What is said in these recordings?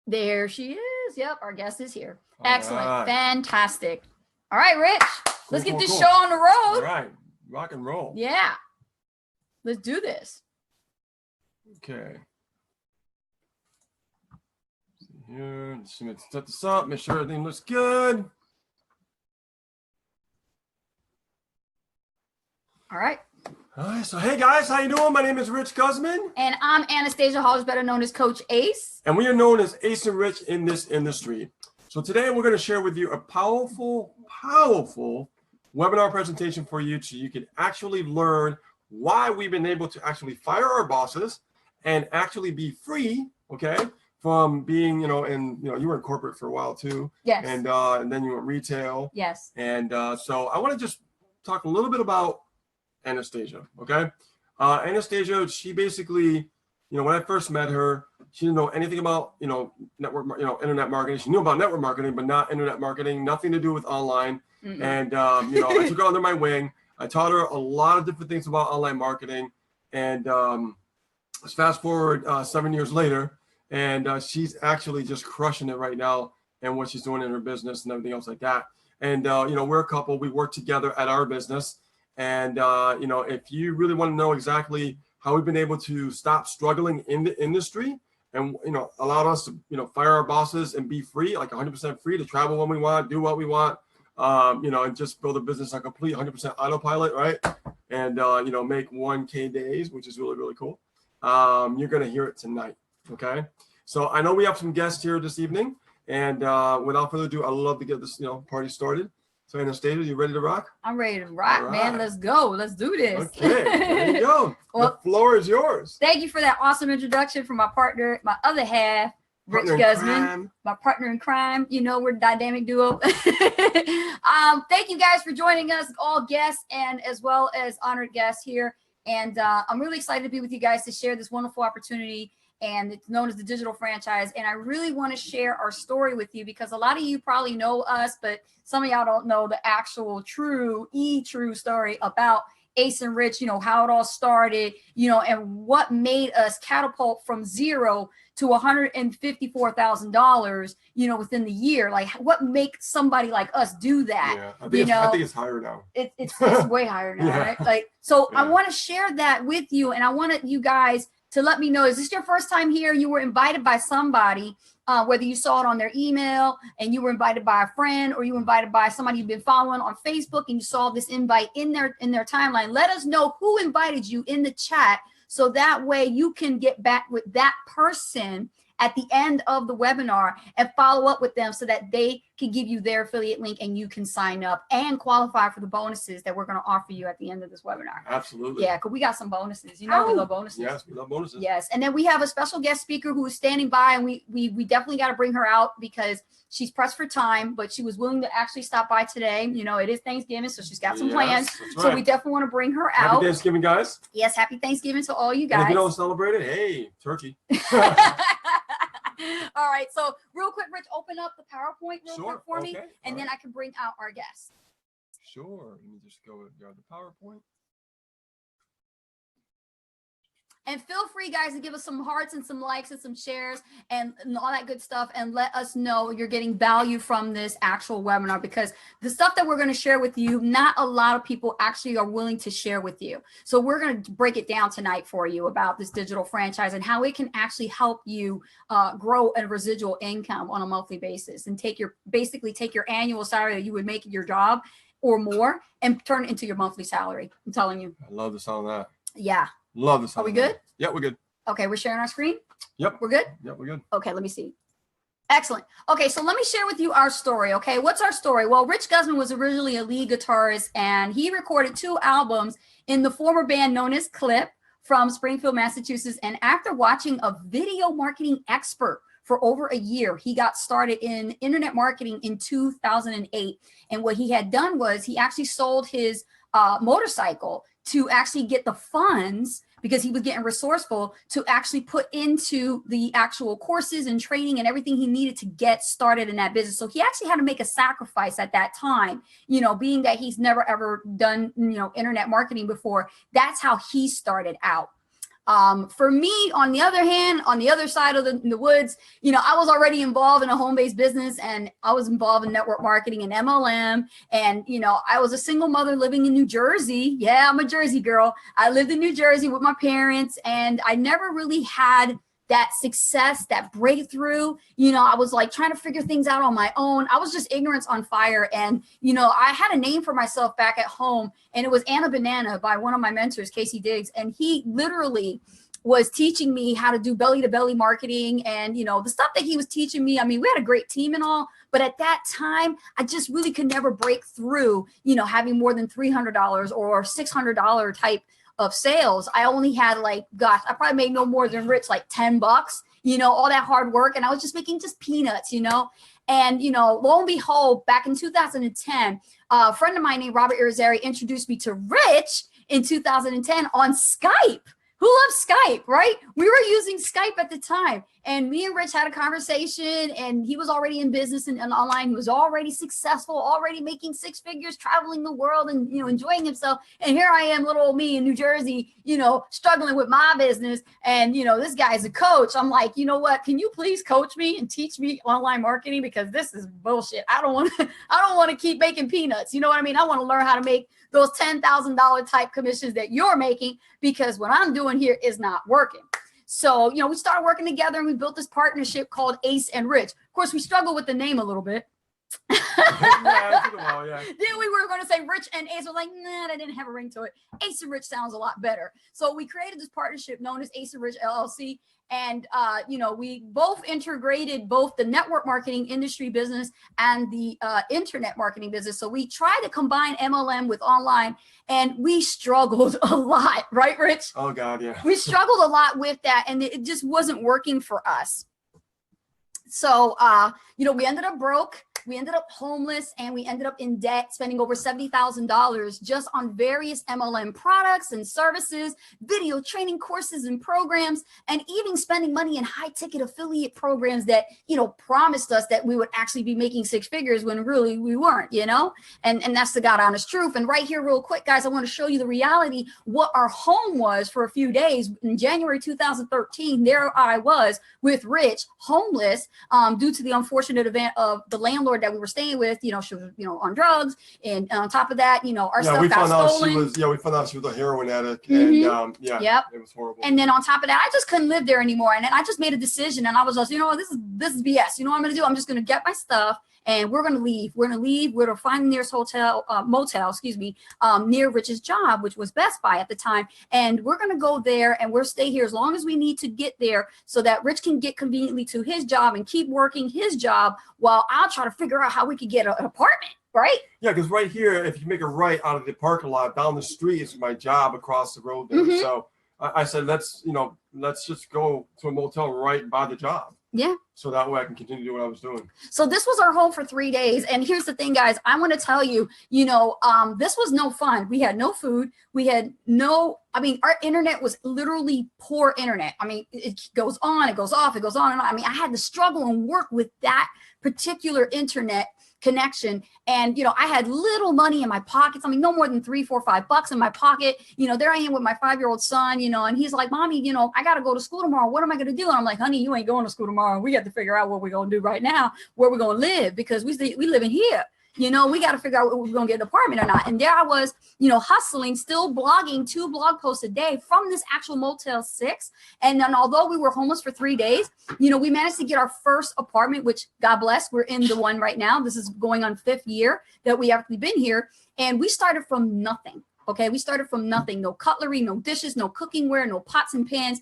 There she is. Yep, our guest is here. All Excellent. right. Fantastic. All right, Rich, let's get Cool, this cool. show on the road. All right, rock and roll. Yeah. Let's do this. Okay. See here, just gonna set this up, make sure everything looks good. All right. All right, so hey guys, how you doing? My name is Rich Guzman. And I'm Anastasia Hollis, better known as Coach Ace. And we are known as Ace and Rich in this industry. So today we're going to share with you a powerful webinar presentation for you so you can actually learn why we've been able to actually fire our bosses and actually be free, okay, from being, you were in corporate for a while too. Yes. And then you went retail. Yes. And so I want to just talk a little bit about Anastasia, okay? Anastasia, she basically, when I first met her, she didn't know anything about, internet marketing. She knew about network marketing, but not internet marketing, nothing to do with online. Mm-mm. And, I took her under my wing. I taught her a lot of different things about online marketing. And let's fast forward 7 years later, and she's actually just crushing it right now and what she's doing in her business and everything else like that. And, we're a couple. We work together at our business. And, if you really want to know exactly how we've been able to stop struggling in the industry and, allowed us to, fire our bosses and be free, like 100% free to travel when we want, do what we want, and just build a business on complete 100% autopilot, right? And, make 1K days, which is really, really cool. You're going to hear it tonight. Okay. So I know we have some guests here this evening, and without further ado, I'd love to get this, party started. So Anastasia, you ready to rock? I'm ready to rock, All man. right. Let's go. Let's do this. Okay, there you go. Well, the floor is yours. Thank you for that awesome introduction from my partner, my other half, Rich Partner in Guzman, crime. my partner in crime. We're a dynamic duo. Thank you guys for joining us, all guests and as well as honored guests here. And I'm really excited to be with you guys to share this wonderful opportunity. And it's known as the Digital Franchise. And I really want to share our story with you because a lot of you probably know us, but some of y'all don't know the actual true story about Ace and Rich, how it all started, and what made us catapult from zero to $154,000, within the year. Like, what makes somebody like us do that? Yeah, I think it's higher now. It's way higher now, Yeah. right? Like, so Yeah. I want to share that with you, and I wanted you guys to let me know, is this your first time here? You were invited by somebody, whether you saw it on their email and you were invited by a friend, or you were invited by somebody you've been following on Facebook and you saw this invite in their timeline. Let us know who invited you in the chat, so that way you can get back with that person at the end of the webinar and follow up with them so that they can give you their affiliate link and you can sign up and qualify for the bonuses that we're going to offer you at the end of this webinar. Absolutely. Yeah, because we got some bonuses. We love bonuses. Yes, we love bonuses. Yes, and then we have a special guest speaker who is standing by, and we definitely got to bring her out because she's pressed for time, but she was willing to actually stop by today. It is Thanksgiving, so she's got some plans. That's So right. we definitely want to bring her out. Happy Thanksgiving, guys. Yes, happy Thanksgiving to all you And guys. if you don't celebrate it, hey, turkey. All right, so real quick, Rich, open up the PowerPoint real Sure, quick for me, okay, and all then right. I can bring out our guests. Sure. Let me just go to the PowerPoint. And feel free, guys, to give us some hearts and some likes and some shares and all that good stuff, and let us know you're getting value from this actual webinar, because the stuff that we're going to share with you, not a lot of people actually are willing to share with you. So we're going to break it down tonight for you about this digital franchise and how it can actually help you grow a residual income on a monthly basis and basically take your annual salary that you would make at your job or more and turn it into your monthly salary. I'm telling you. I love the sound of that. Yeah. Love the sound. Are we of that. good? Yeah, we're good. Okay, we're sharing our screen? Yep. We're good? Yep, we're good. Okay, let me see. Excellent. Okay, so let me share with you our story, okay? What's our story? Well, Rich Guzman was originally a lead guitarist, and he recorded 2 albums in the former band known as Clip from Springfield, Massachusetts. And after watching a video marketing expert for over a year, he got started in internet marketing in 2008. And what he had done was he actually sold his motorcycle to actually get the funds, because he was getting resourceful, to actually put into the actual courses and training and everything he needed to get started in that business. So he actually had to make a sacrifice at that time, being that he's never ever done, internet marketing before. That's how he started out. For me, on the other hand, on the other side of the woods, I was already involved in a home-based business, and I was involved in network marketing and MLM. And, I was a single mother living in New Jersey. Yeah, I'm a Jersey girl. I lived in New Jersey with my parents, and I never really had that success, that breakthrough. I was like trying to figure things out on my own. I was just ignorance on fire. And, I had a name for myself back at home, and it was Anna Banana by one of my mentors, Casey Diggs. And he literally was teaching me how to do belly to belly marketing. And, the stuff that he was teaching me, I mean, we had a great team and all, but at that time, I just really could never break through, having more than $300 or $600 type of sales. I only had I probably made no more than Rich, like $10, all that hard work. And I was just making just peanuts, and, lo and behold, back in 2010, a friend of mine named Robert Irizarry introduced me to Rich in 2010 on Skype. Who loves Skype, right? We were using Skype at the time, and me and Rich had a conversation, and he was already in business and online. He was already successful, already making six figures, traveling the world and, enjoying himself. And here I am, little old me in New Jersey, struggling with my business. And, this guy's a coach. I'm like, you know what? Can you please coach me and teach me online marketing? Because this is bullshit. I don't want to keep making peanuts. You know what I mean? I want to learn how to make those $10,000 type commissions that you're making, because what I'm doing here is not working. So, we started working together, and we built this partnership called Ace and Rich. Of course, we struggled with the name a little bit. Yeah, it took a while, yeah. Then we were going to say Rich and Ace. We're like, nah, that didn't have a ring to it. Ace and Rich sounds a lot better. So we created this partnership known as Ace and Rich LLC. And, we both integrated both the network marketing industry business and the internet marketing business. So we tried to combine MLM with online, and we struggled a lot, right, Rich? Oh, God, yeah. We struggled a lot with that, and it just wasn't working for us. So, we ended up broke. We ended up homeless, and we ended up in debt, spending over $70,000 just on various MLM products and services, video training courses and programs, and even spending money in high ticket affiliate programs that, promised us that we would actually be making six figures when really we weren't, and that's the God honest truth. And right here, real quick, guys, I want to show you the reality, what our home was for a few days. In January 2013, there I was with Rich, homeless, due to the unfortunate event of the landlord that we were staying with, she was, on drugs. And on top of that, our stuff got stolen. We found out she was a heroin addict. And yep. It was horrible. And then on top of that, I just couldn't live there anymore. And then I just made a decision, and I was just, this is BS. You know what I'm going to do? I'm just going to get my stuff, and we're going to leave. We're going to leave. We're going to find the nearest motel, near Rich's job, which was Best Buy at the time. And we're going to go there, and we'll stay here as long as we need to get there, so that Rich can get conveniently to his job and keep working his job, while I'll try to figure out how we could get an apartment, right? Yeah, because right here, if you make a right out of the parking lot, down the street is my job across the road there. Mm-hmm. So I said, let's just go to a motel right by the job. Yeah. So that way I can continue to do what I was doing. So this was our home for 3 days. And here's the thing, guys, I want to tell you, this was no fun. We had no food. We had our internet was literally poor internet. I mean, it goes on, it goes off, it goes on and on. I mean, I had to struggle and work with that particular internet connection. And, I had little money in my pockets. I mean, no more than $3, $4, $5 in my pocket. There I am with my 5-year-old son, and he's like, Mommy, I got to go to school tomorrow. What am I going to do? And I'm like, honey, you ain't going to school tomorrow. We got to figure out what we're going to do right now, where we're going to live, because we live in here. We got to figure out whether we're going to get an apartment or not. And there I was, hustling, still blogging 2 blog posts a day from this actual Motel 6. And then although we were homeless for 3 days, we managed to get our first apartment, which God bless, we're in the one right now. This is going on 5th year that we actually been here. And we started from nothing. Okay. We started from nothing. No cutlery, no dishes, no cookware, no pots and pans.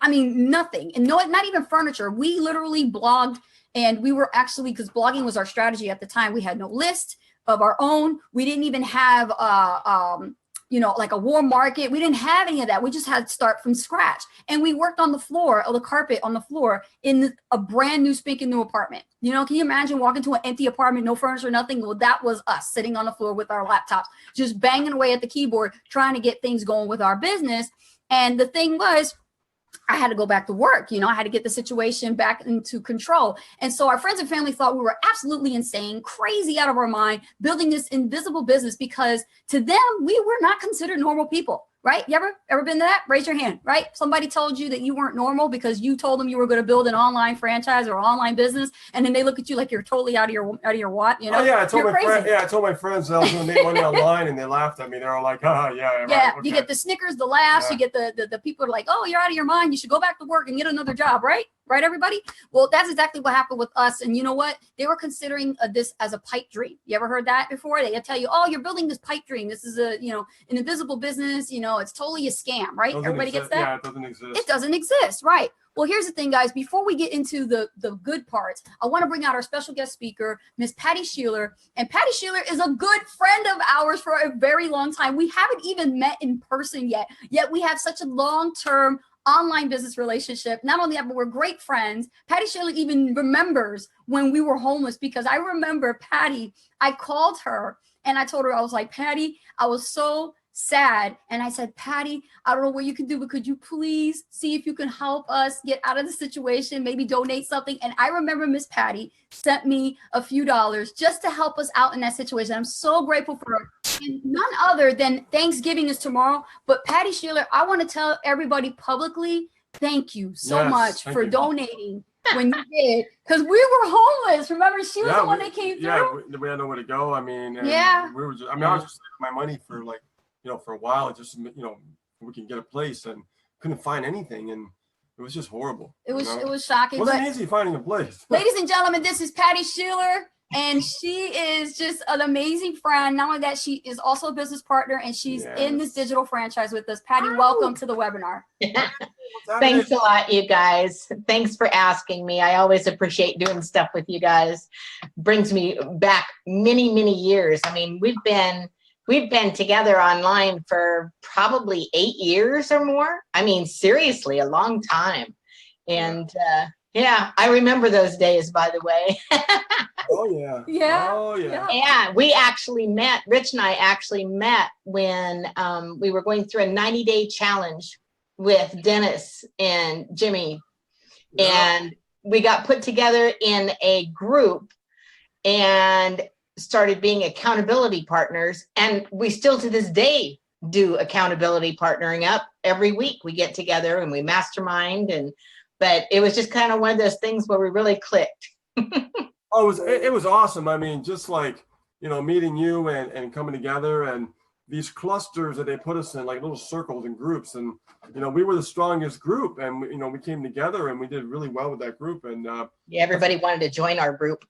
I mean, nothing. And not even furniture. We literally blogged. And we were actually, because blogging was our strategy at the time, we had no list of our own. We didn't even have, like a warm market. We didn't have any of that. We just had to start from scratch. And we worked on the floor, or the carpet on the floor, in a brand new, spanking new apartment. Can you imagine walking to an empty apartment, no furniture, nothing? Well, that was us sitting on the floor with our laptops, just banging away at the keyboard, trying to get things going with our business. And the thing was, I had to go back to work. I had to get the situation back into control. And so our friends and family thought we were absolutely insane, crazy out of our mind, building this invisible business, because to them, we were not considered normal people. right? You ever been to that? Raise your hand, right? Somebody told you that you weren't normal because you told them you were going to build an online franchise or online business, and then they look at you like you're totally out of your what, you know? Oh yeah, I told You're my crazy. I told my friends that I was going to make money online, and they laughed at me. They were like, "Oh yeah, right, Yeah, okay." you get the snickers, the laughs, Yeah. you get the people are like, oh, you're out of your mind. You should go back to work and get another job, right? Right, everybody? Well, that's exactly what happened with us. And you know what? They were considering this as a pipe dream. You ever heard that before? They tell you, oh, you're building this pipe dream. This is an invisible business. It's totally a scam, right? Doesn't Everybody exist. gets that? Yeah, it doesn't exist. It doesn't exist, right? Well, here's the thing, guys. Before we get into the good parts, I want to bring out our special guest speaker, Miss Patty Sheeler. And Patty Sheeler is a good friend of ours for a very long time. We haven't even met in person yet we have such a long-term online business relationship. Not only that, but we're great friends. Patty Sheeler even remembers when we were homeless, because I remember Patty, I called her and I told her, I was like, Patty, I was so sad. And I said, Patty, I don't know what you can do, but could you please see if you can help us get out of the situation, maybe donate something? And I remember Miss Patty sent me a few dollars just to help us out in that situation. I'm so grateful for her. And none other than Thanksgiving is tomorrow. But Patty Sheeler, I want to tell everybody publicly, thank you so much for donating when you did, because we were homeless. Remember, she was the one that came through. Yeah, we had nowhere to go. I mean, we were just, I was just saving my money for for a while, just we can get a place, and couldn't find anything, and it was just horrible. It was shocking. It wasn't easy finding a place. Ladies and gentlemen, this is Patty Sheeler, and she is just an amazing friend. Not only that, she is also a business partner, and she's in this digital franchise with us. Patty, welcome to the webinar. Thanks a lot, you guys. Thanks for asking me. I always appreciate doing stuff with you guys. Brings me back many, many years. I mean, we've been together online for probably 8 years or more. I mean, seriously, a long time. And yeah, I remember those days, by the way. Oh yeah. Yeah. Oh yeah. Yeah, we actually met, Rich and I actually met when we were going through a 90-day challenge with Dennis and Jimmy. Yeah. And we got put together in a group and started being accountability partners. And we still to this day do accountability partnering up. Every week we get together and we mastermind, but it was just kind of one of those things where we really clicked. Oh, it was awesome. I mean, just like, meeting you and coming together, and these clusters that they put us in, like little circles and groups. And, we were the strongest group, and, we came together and we did really well with that group. And yeah, everybody wanted to join our group.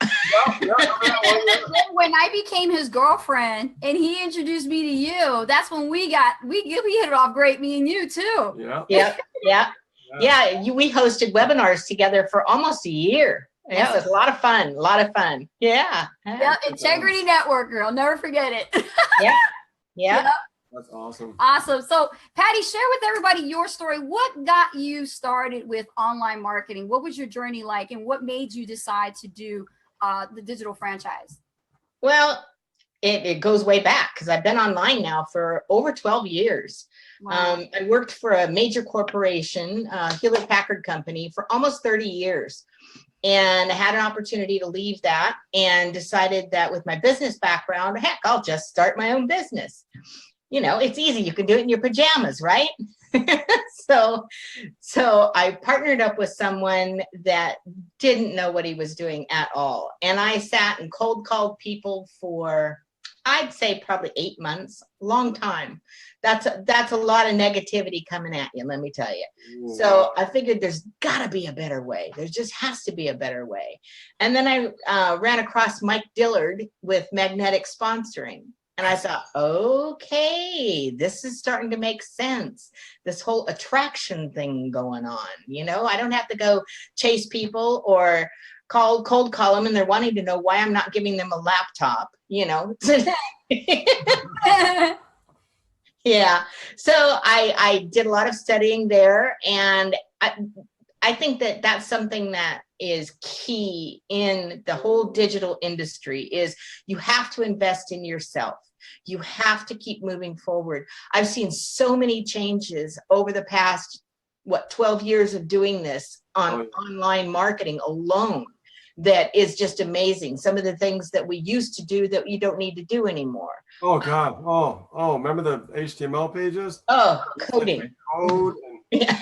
When I became his girlfriend and he introduced me to you, that's when we hit it off great, me and you too. Yeah. Yeah. We hosted webinars together for almost a year. Yeah, it was a lot of fun. Yeah. Yeah, Integrity Network, girl. Never forget it. Yeah. That's awesome. Awesome. So, Patty, share with everybody your story. What got you started with online marketing? What was your journey like, and what made you decide to do the digital franchise? Well, it goes way back, because I've been online now for over 12 years. Wow. I worked for a major corporation, Hewlett Packard Company, for almost 30 years. And I had an opportunity to leave that and decided that with my business background, heck, I'll just start my own business. It's easy. You can do it in your pajamas, right? So I partnered up with someone that didn't know what he was doing at all. And I sat and cold called people for, I'd say probably 8 months, long time. That's a lot of negativity coming at you, let me tell you. Ooh. So I figured there's gotta be a better way. There just has to be a better way. And then I ran across Mike Dillard with Magnetic Sponsoring. And I thought, okay, this is starting to make sense. This whole attraction thing going on, I don't have to go chase people or cold call them, and they're wanting to know why I'm not giving them a laptop, Yeah. So I did a lot of studying there, and I think that that's something that is key in the whole digital industry is you have to invest in yourself. You have to keep moving forward. I've seen so many changes over the past, 12 years of doing this on online marketing alone, that is just amazing. Some of the things that we used to do that you don't need to do anymore. Oh God. Oh, remember the HTML pages? Oh, Like coding. code and Yeah.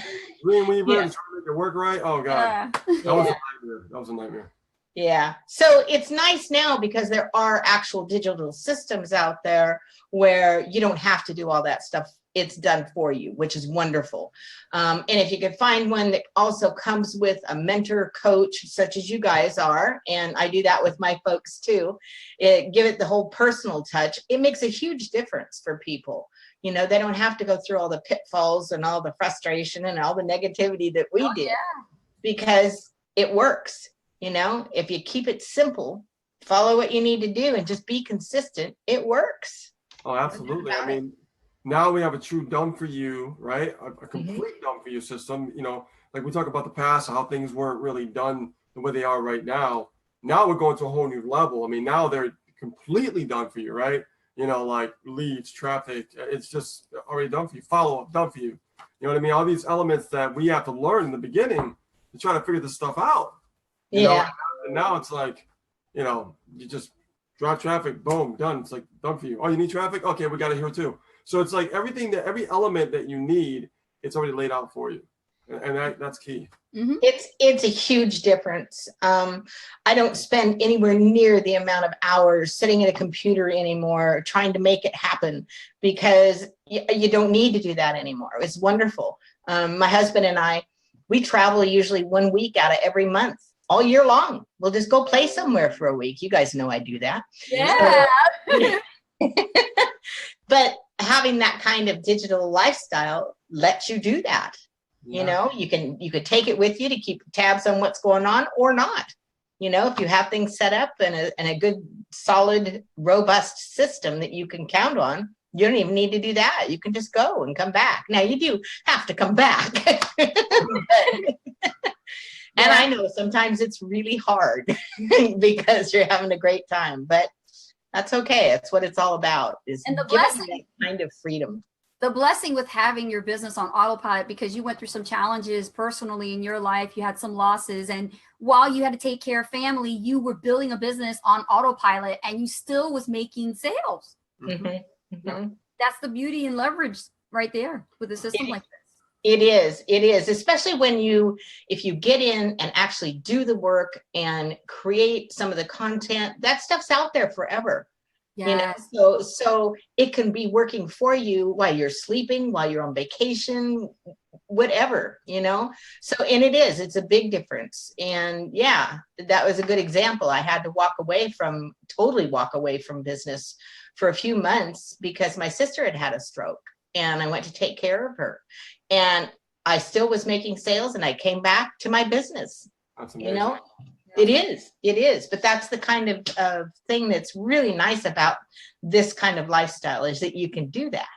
Dreamweaver Yeah. and trying to make it work right. Oh God. Yeah. That was a nightmare. That was a nightmare. Yeah. So it's nice now because there are actual digital systems out there where you don't have to do all that stuff. It's done for you, which is wonderful. And if you could find one that also comes with a mentor coach, such as you guys are, and I do that with my folks too, give it the whole personal touch. It makes a huge difference for people. You know, they don't have to go through all the pitfalls and all the frustration and all the negativity that we did, because it works. You know, if you keep it simple, follow what you need to do and just be consistent, it works. Oh, absolutely. I mean, now we have a true done for you, right? A complete done for you system. You know, like we talk about the past, how things weren't really done the way they are right now. Now we're going to a whole new level. I mean, now they're completely done for you, right? You know, like leads, traffic, it's just already done for you. Follow up, done for you. You know what I mean? All these elements that we have to learn in the beginning to try to figure this stuff out. You know, and now it's like, you know, you just drive traffic, boom, done. It's like done for you. Oh, you need traffic? Okay, we got it here too. So it's like every element that you need, it's already laid out for you. And that's key. Mm-hmm. It's a huge difference. I don't spend anywhere near the amount of hours sitting at a computer anymore trying to make it happen, because you don't need to do that anymore. It's wonderful. My husband and I, we travel usually 1 week out of every month. All year long. We'll just go play somewhere for a week. You guys know I do that. Yeah. But having that kind of digital lifestyle lets you do that. You know, you could take it with you to keep tabs on what's going on or not. You know, if you have things set up and a good, solid, robust system that you can count on, you don't even need to do that. You can just go and come back. Now you do have to come back. And I know sometimes it's really hard because you're having a great time, but that's okay. That's what it's all about, is and the giving blessing, that kind of freedom. The blessing with having your business on autopilot, because you went through some challenges personally in your life, you had some losses, and while you had to take care of family, you were building a business on autopilot and you still was making sales. Mm-hmm. Mm-hmm. That's the beauty and leverage right there with a system like this. It is, especially if you get in and actually do the work and create some of the content, that stuff's out there forever. Yes. You know, so it can be working for you while you're sleeping, while you're on vacation, whatever, you know. So, and it's a big difference. And yeah, that was a good example. I had to totally walk away from business for a few months because my sister had a stroke and I went to take care of her. And I still was making sales and I came back to my business. That's amazing. You know, it is. But that's the kind of thing that's really nice about this kind of lifestyle, is that you can do that.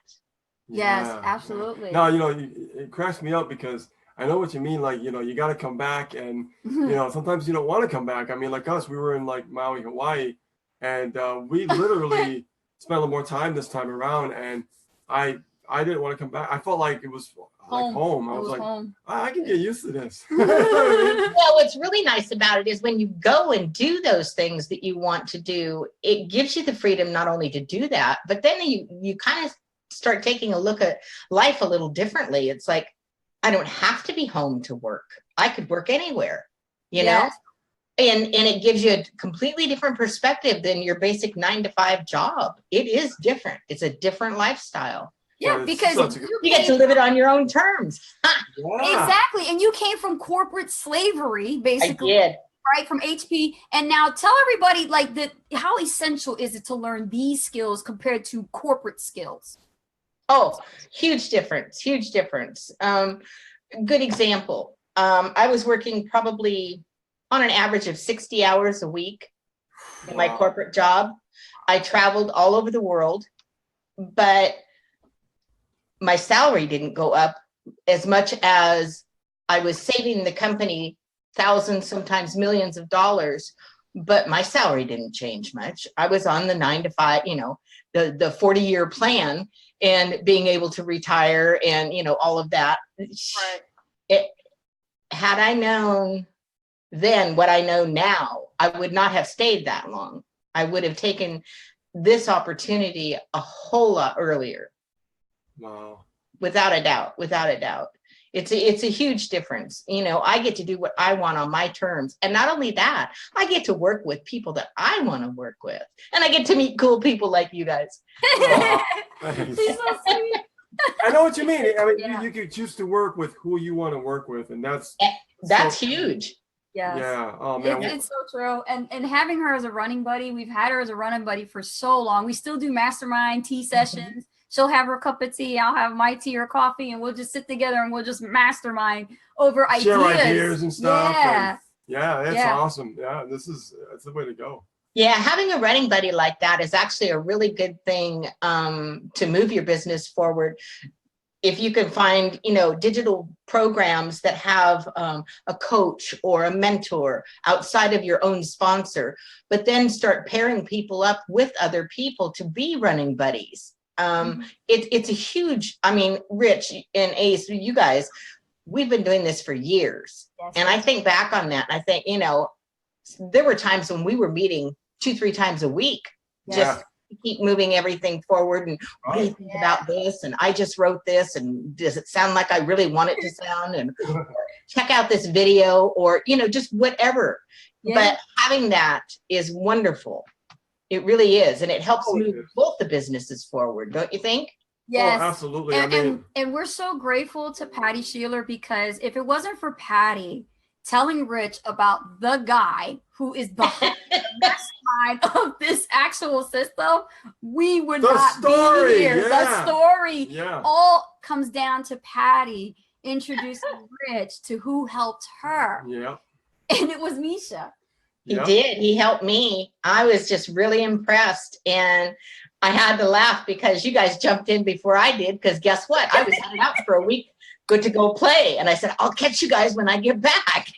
Yes, absolutely. No, you know, it cracks me up because I know what you mean. Like, you know, you got to come back and, you know, sometimes you don't want to come back. I mean, like us, we were in like Maui, Hawaii, and we literally spent a little more time this time around. And I didn't want to come back. I felt like it was like home. I was like, home. I can get used to this. Well, what's really nice about it is when you go and do those things that you want to do, it gives you the freedom not only to do that, but then you kind of start taking a look at life a little differently. It's like, I don't have to be home to work. I could work anywhere, you know? And it gives you a completely different perspective than your basic 9-to-5 job. It is different. It's a different lifestyle. Yeah, because you get to live it on your own terms. Exactly. And you came from corporate slavery, basically. I did. Right, from HP. And now tell everybody, like, how essential is it to learn these skills compared to corporate skills? Oh, huge difference. Good example. I was working probably on an average of 60 hours a week in my corporate job. I traveled all over the world, but my salary didn't go up as much as I was saving the company thousands, sometimes millions of dollars, but my salary didn't change much. I was on the 9-to-5, you know, the 40-year plan, and being able to retire and, you know, all of that. Right. Had I known then what I know now, I would not have stayed that long. I would have taken this opportunity a whole lot earlier. Wow. Without a doubt, without a doubt. It's a huge difference. You know, I get to do what I want on my terms. And not only that, I get to work with people that I want to work with. And I get to meet cool people like you guys. Aw, thanks. She's so sweet. I know what you mean. I mean, Yeah. you can choose to work with who you want to work with, and that's That's so- huge. Yes. Yeah. Oh man. It's so true. And having her as a running buddy, we've had her as a running buddy for so long. We still do mastermind tea sessions. She'll have her cup of tea, I'll have my tea or coffee, and we'll just sit together and we'll just mastermind over Share ideas. ideas and stuff. Yeah. Yeah, that's Yeah. awesome. Yeah, that's the way to go. Yeah, having a running buddy like that is actually a really good thing to move your business forward. If you can find, you know, digital programs that have a coach or a mentor outside of your own sponsor, but then start pairing people up with other people to be running buddies. It's a huge, I mean, Rich and Ace, you guys, we've been doing this for years. Yes. And I think back on that, and I think, you know, there were times when we were meeting 2-3 times a week, Yeah. just to keep moving everything forward. And what do you think about this? And I just wrote this. And does it sound like I really want it to sound? And check out this video, or, you know, just whatever. Yeah. But having that is wonderful. It really is. And it helps Oh, it move is. both the businesses forward, don't you think? Yes. Oh, absolutely. And, I mean, and we're so grateful to Patty Sheeler, because if it wasn't for Patty telling Rich about the guy who is behind the mastermind of this actual system, we would The not story, be here. The yeah. story yeah. all comes down to Patty introducing Rich to who helped her. Yeah. And it was Misha. He Yeah. did. He helped me. I was just really impressed. And I had to laugh because you guys jumped in before I did. Because guess what? I was headed out for a week, good to go play. And I said, I'll catch you guys when I get back.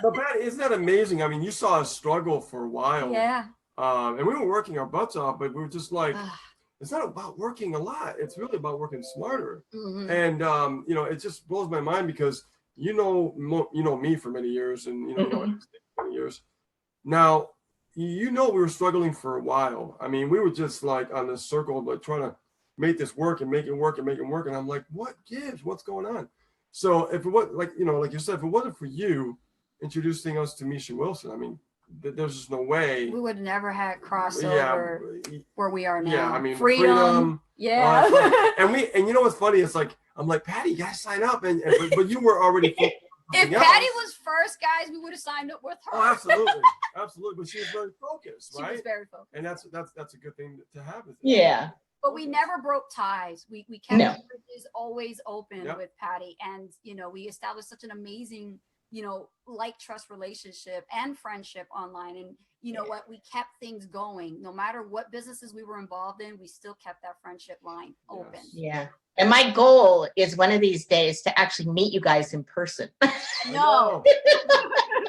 But Patty, isn't that amazing? I mean, you saw us struggle for a while. Yeah. And we were working our butts off, but we were just like, Ah. it's not about working a lot. It's really about working smarter. Mhm. And you know, it just blows my mind because you know me for many years, and you know for many years. Now, you know, we were struggling for a while. I mean, we were just like on this circle, but trying to make this work and make it work and make it work. And I'm like, what gives? What's going on? So if it was like, you know, like you said, if it wasn't for you introducing us to Misha Wilson, I mean, there's just no way. We would have never had crossover Yeah, where we are now. yeah. I mean, freedom. Yeah. and you know what's funny? It's like I'm like, Patty, you gotta sign up, but you were already. focused on If something Patty else. was first, guys, we would have signed up with her. Oh, absolutely, absolutely. But she was very focused, She right? was very focused. And that's a good thing to have. Isn't it? Yeah. But we never broke ties. We kept No. the bridges always open Yep. with Patty. And, you know, we established such an amazing, you know, like trust relationship and friendship online. And you know what? We kept things going. No matter what businesses we were involved in, we still kept that friendship line open. Yes. Yeah. And my goal is one of these days to actually meet you guys in person. I No. know.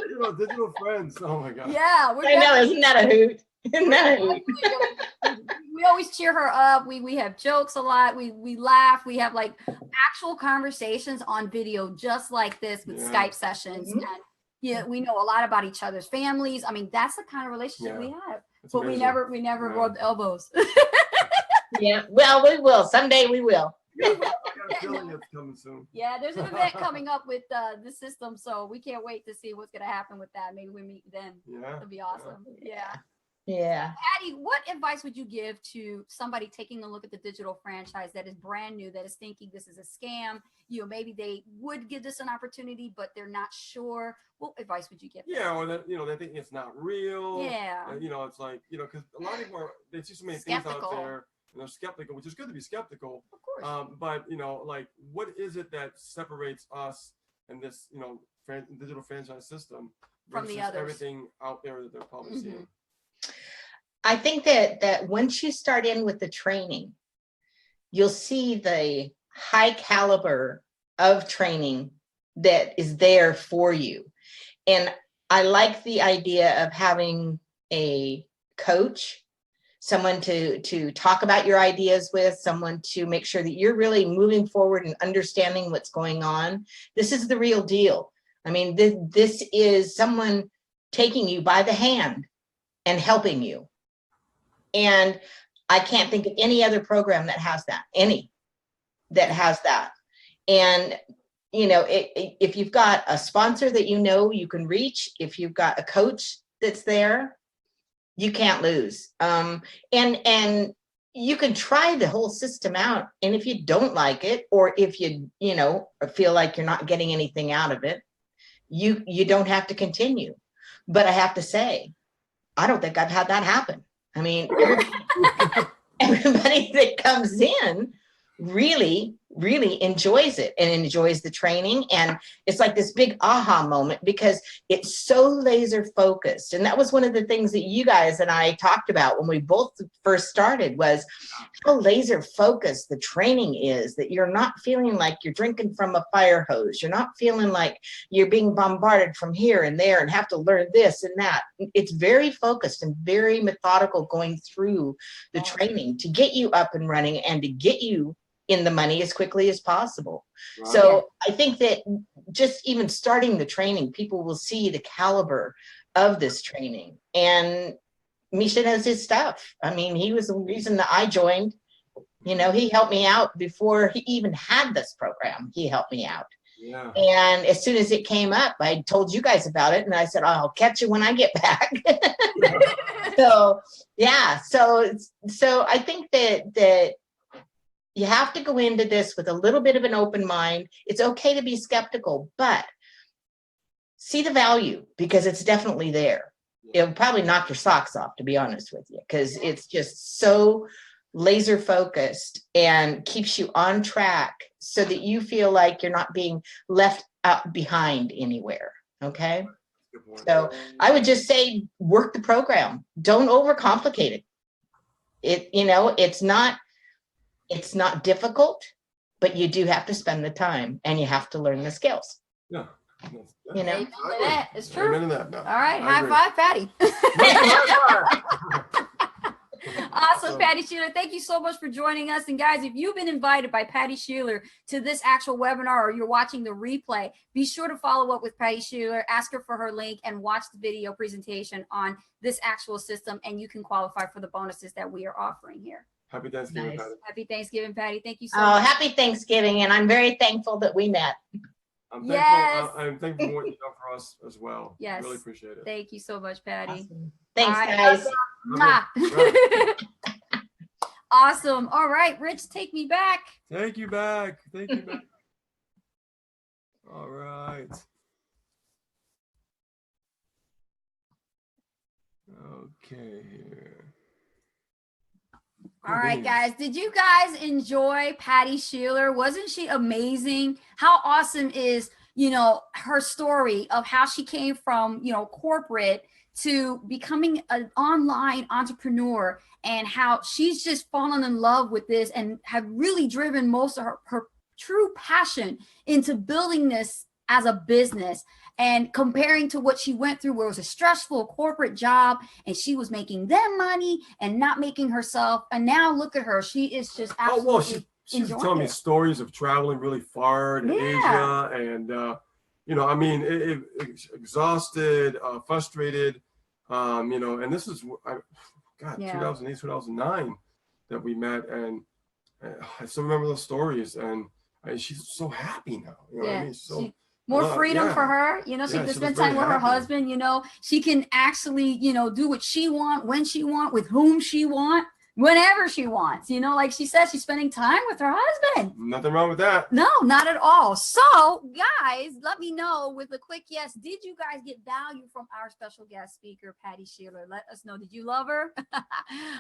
You know, digital friends. Oh my god. Yeah. We're I know, isn't that a hoot? Isn't that a hoot? we always cheer her up. We have jokes a lot. We laugh. We have like actual conversations on video just like this with Yeah. Skype sessions. Mhm. And yeah, we know a lot about each other's families. I mean, that's the kind of relationship Yeah. we have. It's But amazing. we never Yeah. rubbed elbows. Yeah. Well, we will. Someday we will. Yeah, I got a feeling it's coming soon. Yeah, there's an event coming up with the system, so we can't wait to see what's gonna happen with that. Maybe we meet then. Yeah. It'll be awesome. Yeah. Yeah. Patty, what advice would you give to somebody taking a look at the digital franchise that is brand new, that is thinking this is a scam? You know, maybe they would give this an opportunity, but they're not sure. What advice would you give? them? Yeah, or that, you know, they think it's not real. Yeah. You know, it's like, you know, because a lot of people they see so many things Skeptical. out there, and they're skeptical, which is good to be skeptical. Of course. But you know, like, what is it that separates us and this, you know, digital franchise system From the versus others. everything out there that they're probably seeing? Mhm. I think that once you start in with the training, you'll see the high caliber of training that is there for you. And I like the idea of having a coach, someone to talk about your ideas with, someone to make sure that you're really moving forward and understanding what's going on. This is the real deal. I mean, this is someone taking you by the hand and helping you. And I can't think of any other program that has that, And, you know, if you've got a sponsor that you can reach, if you've got a coach that's there, you can't lose. And you can try the whole system out. And if you don't like it, or if you feel like you're not getting anything out of it, you don't have to continue. But I have to say, I don't think I've had that happen. I mean, everybody that comes in really enjoys it and enjoys the training. And it's like this big aha moment because it's so laser focused. And that was one of the things that you guys and I talked about when we both first started, was how laser focused the training is, that you're not feeling like you're drinking from a fire hose. You're not feeling like you're being bombarded from here and there and have to learn this and that. It's very focused and very methodical going through the training to get you up and running and to get you in the money as quickly as possible. Right. So I think that just even starting the training, people will see the caliber of this training. And Misha knows his stuff. I mean, he was the reason that I joined. You know, he helped me out before he even had this program. He helped me out. Yeah. And as soon as it came up, I told you guys about it, and I said, I'll catch you when I get back. So yeah, so I think that you have to go into this with a little bit of an open mind. It's okay to be skeptical, but see the value, because it's definitely there. It'll probably knock your socks off, to be honest with you, because it's just so laser focused and keeps you on track so that you feel like you're not being left out behind anywhere. Okay. So I would just say, work the program. Don't overcomplicate it. It's not difficult, but you do have to spend the time and you have to learn the skills. Yeah. You know, that. It's true. Amen to that. No, all right. High five, Patty. Awesome, Patty Sheeler. Thank you so much for joining us. And guys, if you've been invited by Patty Sheeler to this actual webinar, or you're watching the replay, be sure to follow up with Patty Sheeler, ask her for her link, and watch the video presentation on this actual system, and you can qualify for the bonuses that we are offering here. Happy Thanksgiving, nice. Patty. Happy Thanksgiving, Patty. Thank you so much. Happy Thanksgiving. And I'm very thankful that we met. I'm thankful. I'm thankful for what you've done for us as well. Yes. Really appreciate it. Thank you so much, Patty. Awesome. Thanks, guys. Right. Awesome. All right, Rich, take me back. Take you back. Take you back. All right. Okay. All right, guys. Did you guys enjoy Patty Sheeler? Wasn't she amazing? How awesome is, her story of how she came from, corporate to becoming an online entrepreneur, and how she's just fallen in love with this and have really driven most of her true passion into building this as a business, and comparing to what she went through, where it was a stressful corporate job and she was making them money and not making herself. And now look at her. She is just absolutely she's telling me stories of traveling really far to Asia, and exhausted, frustrated, and this is 2008, 2009 that we met, and I still remember those stories, and she's so happy now. What I mean? So more freedom for her, she can spend time with her husband, she can actually, do what she want, when she want, with whom she want, whenever she wants, like she says, she's spending time with her husband. Nothing wrong with that. No, not at all. So guys, let me know with a quick yes, did you guys get value from our special guest speaker, Patty Sheeler? Let us know. Did you love her?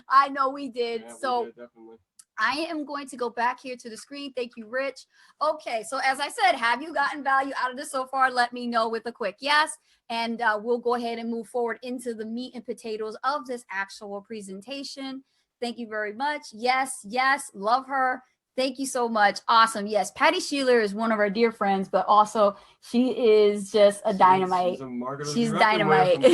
I know we did. Yeah, so we did, definitely. I am going to go back here to the screen. Thank you, Rich. Okay, so as I said, have you gotten value out of this so far? Let me know with a quick yes, and we'll go ahead and move forward into the meat and potatoes of this actual presentation. Thank you very much. Yes, love her. Thank you so much. Awesome. Yes, Patty Sheeler is one of our dear friends, but also she is just a dynamite. She's dynamite.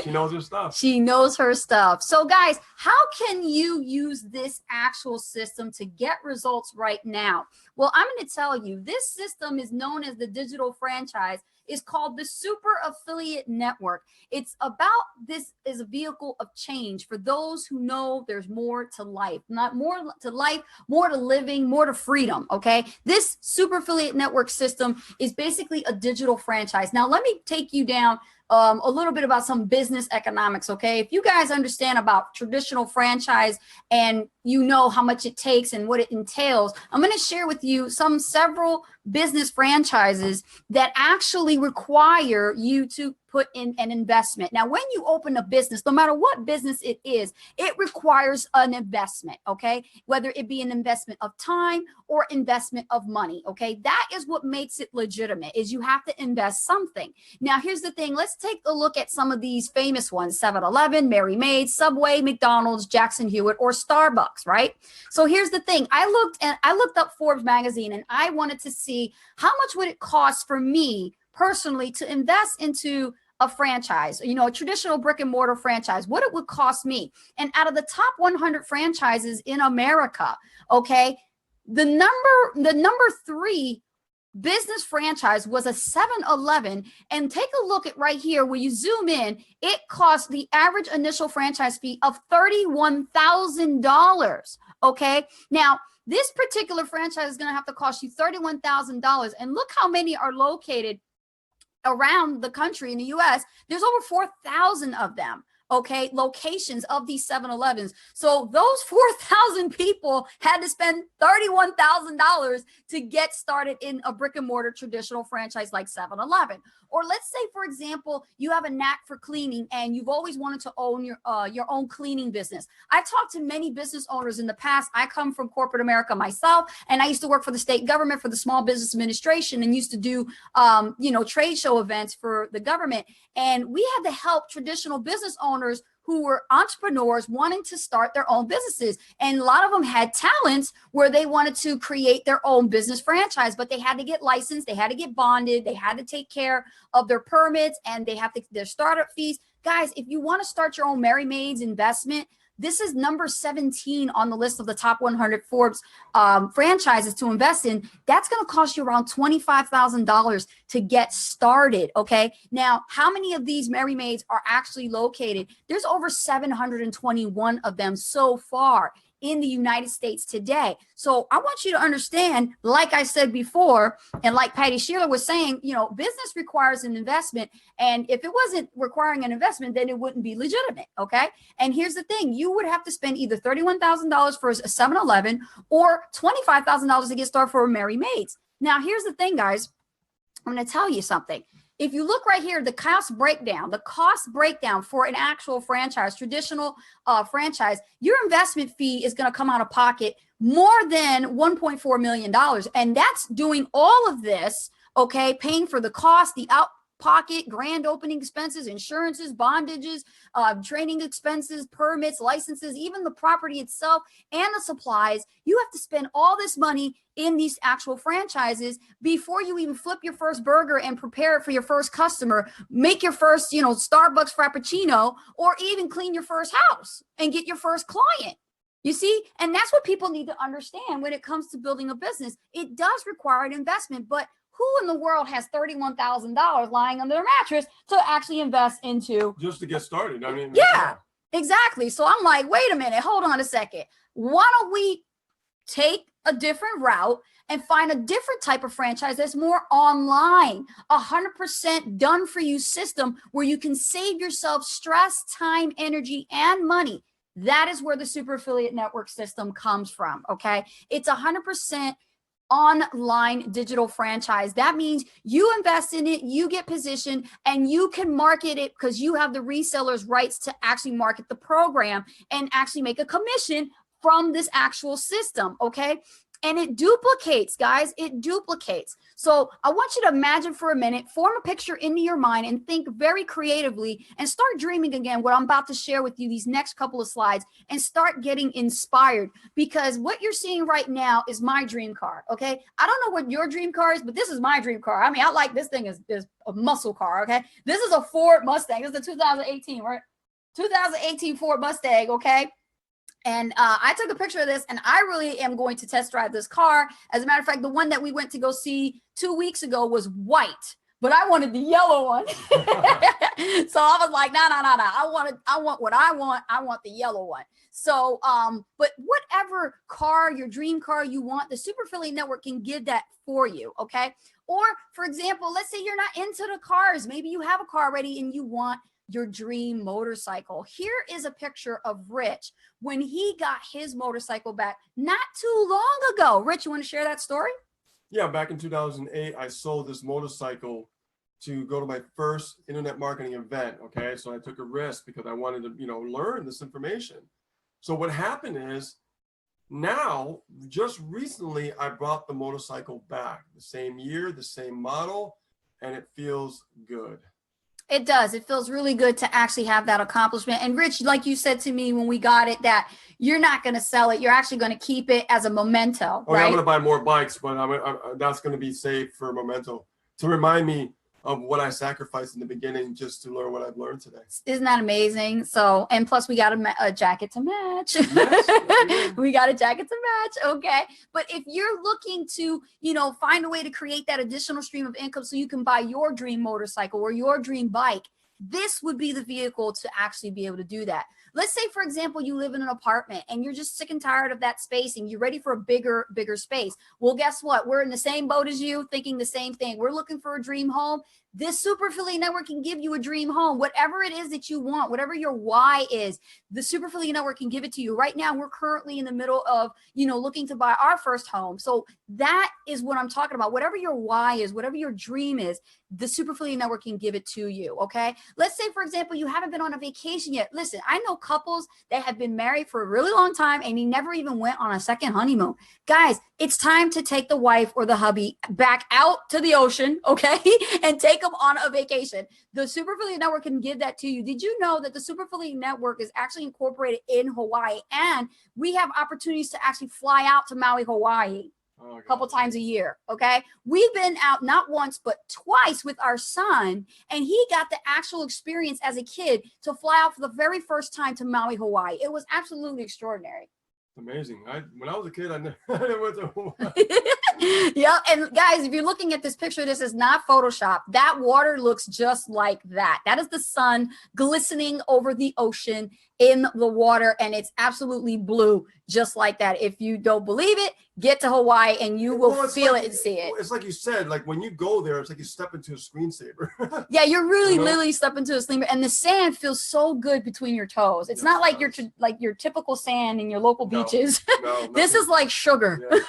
She knows her stuff. She knows her stuff. So guys, how can you use this actual system to get results right now? Well, I'm going to tell you, this system is known as the digital franchise is called the Super Affiliate Network. It's about, this is a vehicle of change for those who know there's more to life, not more to life, more to living, more to freedom. Okay. This Super Affiliate Network system is basically a digital franchise. Now, let me take you down a little bit about some business economics. Okay. If you guys understand about traditional franchise and you know how much it takes and what it entails, I'm going to share with you several business franchises that actually require you to put in an investment. Now, when you open a business, no matter what business it is, it requires an investment, okay? Whether it be an investment of time or investment of money, okay? That is what makes it legitimate, is you have to invest something. Now, here's the thing. Let's take a look at some of these famous ones: 7-Eleven, Mary Maid, Subway, McDonald's, Jackson Hewitt, or Starbucks, right? So here's the thing. I looked up Forbes magazine, and I wanted to see how much would it cost for me personally to invest into a franchise, you know, a traditional brick and mortar franchise, what it would cost me. And out of the top 100 franchises in America, okay, the number 3 business franchise was a 7-Eleven. And take a look at right here where you zoom in, it cost the average initial franchise fee of $31,000. Okay. Now, this particular franchise is going to have to cost you $31,000. And look how many are located around the country in the US. There's over 4,000 of them, okay, locations of these 7-Elevens. So those 4,000 people had to spend $31,000 to get started in a brick and mortar traditional franchise like 7-Eleven. Or let's say, for example, you have a knack for cleaning and you've always wanted to own your own cleaning business. I've talked to many business owners in the past. I come from corporate America myself, and I used to work for the state government, for the Small Business Administration, and used to do, trade show events for the government. And we had to help traditional business owners who were entrepreneurs wanting to start their own businesses. And a lot of them had talents where they wanted to create their own business franchise, but they had to get licensed, they had to get bonded, they had to take care of their permits, and they have to their startup fees. Guys, if you want to start your own Mary Maid's investment, this is number 17 on the list of the top 100 Forbes franchises to invest in. That's going to cost you around $25,000 to get started, okay? Now, how many of these Mary Maids are actually located? There's over 721 of them so far in the United States today. So I want you to understand, like I said before, and like Patty Shearer was saying, you know, business requires an investment. And if it wasn't requiring an investment, then it wouldn't be legitimate. Okay. And here's the thing, you would have to spend either $31,000 for a 7-Eleven or $25,000 to get started for a Mary Maid's. Now, here's the thing, guys, I'm going to tell you something. If you look right here, the cost breakdown for an actual franchise, traditional franchise, your investment fee is going to come out of pocket more than $1.4 million. And that's doing all of this, okay, paying for the cost, the out-pocket grand opening expenses, insurances, bondages, training expenses, permits, licenses, even the property itself and the supplies. You have to spend all this money in these actual franchises before you even flip your first burger and prepare it for your first customer, make your first, Starbucks Frappuccino, or even clean your first house and get your first client. You see, and that's what people need to understand when it comes to building a business. It does require an investment, but who in the world has $31,000 lying under their mattress to actually invest into? Just to get started. I mean, yeah, exactly. So I'm like, wait a minute, hold on a second. Why don't we take a different route and find a different type of franchise that's more online, 100% done for you system where you can save yourself stress, time, energy, and money. That is where the Super Affiliate Network system comes from, okay? It's 100% online digital franchise. That means you invest in it, you get positioned, and you can market it because you have the resellers' rights to actually market the program and actually make a commission from this actual system, okay? And it duplicates, guys, it duplicates. So I want you to imagine for a minute, form a picture into your mind and think very creatively and start dreaming again what I'm about to share with you these next couple of slides, and start getting inspired, because what you're seeing right now is my dream car, okay? I don't know what your dream car is, but this is my dream car. I mean, I like this thing is a muscle car, okay? This is a Ford Mustang. This is a 2018, right? 2018 Ford Mustang, okay? And I took a picture of this, and I really am going to test drive this car. As a matter of fact, the one that we went to go see 2 weeks ago was white, but I wanted the yellow one. So I was like, no. I want what I want. I want the yellow one. So, but whatever car, your dream car you want, the Super Affiliate Network can give that for you. Okay. Or for example, let's say you're not into the cars. Maybe you have a car already and you want your dream motorcycle. Here is a picture of Rich when he got his motorcycle back not too long ago. Rich, you want to share that story? Yeah, back in 2008, I sold this motorcycle to go to my first internet marketing event. Okay, so I took a risk because I wanted to, learn this information. So what happened is now, just recently, I brought the motorcycle back. The same year, the same model, and it feels good. It does. It feels really good to actually have that accomplishment. And Rich, like you said to me when we got it, that you're not going to sell it. You're actually going to keep it as a memento. Oh, right? yeah, I'm going to buy more bikes, but that's going to be saved for a memento to remind me of what I sacrificed in the beginning just to learn what I've learned today. Isn't that amazing? So, and plus we got a jacket to match. Yes. We got a jacket to match. Okay. But if you're looking to, find a way to create that additional stream of income so you can buy your dream motorcycle or your dream bike, this would be the vehicle to actually be able to do that. Let's say, for example, you live in an apartment and you're just sick and tired of that space and you're ready for a bigger space. Well, guess what? We're in the same boat as you, thinking the same thing. We're looking for a dream home. This Super Affiliate Network can give you a dream home, whatever it is that you want, whatever your why is. The Super Affiliate Network can give it to you. Right now, we're currently in the middle of, looking to buy our first home. So that is what I'm talking about. Whatever your why is, whatever your dream is, the Super Affiliate Network can give it to you. Okay. Let's say, for example, you haven't been on a vacation yet. Listen, I know couples that have been married for a really long time and he never even went on a second honeymoon. Guys, it's time to take the wife or the hubby back out to the ocean, okay, and take them on a vacation. The Super Affiliate Network can give that to you. Did you know that the Super Affiliate Network is actually incorporated in Hawaii, and we have opportunities to actually fly out to Maui, Hawaii? A couple times a year. Okay. We've been out not once, but twice with our son, and he got the actual experience as a kid to fly out for the very first time to Maui, Hawaii. It was absolutely extraordinary. Amazing. When I was a kid, I never went to Hawaii. Yeah. And guys, if you're looking at this picture, this is not Photoshop. That water looks just like that. That is the sun glistening over the ocean in the water, and it's absolutely blue, just like that. If you don't believe it, get to Hawaii and you will feel it and see it. It's like you said, like when you go there, it's like you step into a screensaver. Yeah, you're really literally step into a steamer, and the sand feels so good between your toes. It's not like your typical sand in your local beaches. No, This is like sugar. Yeah.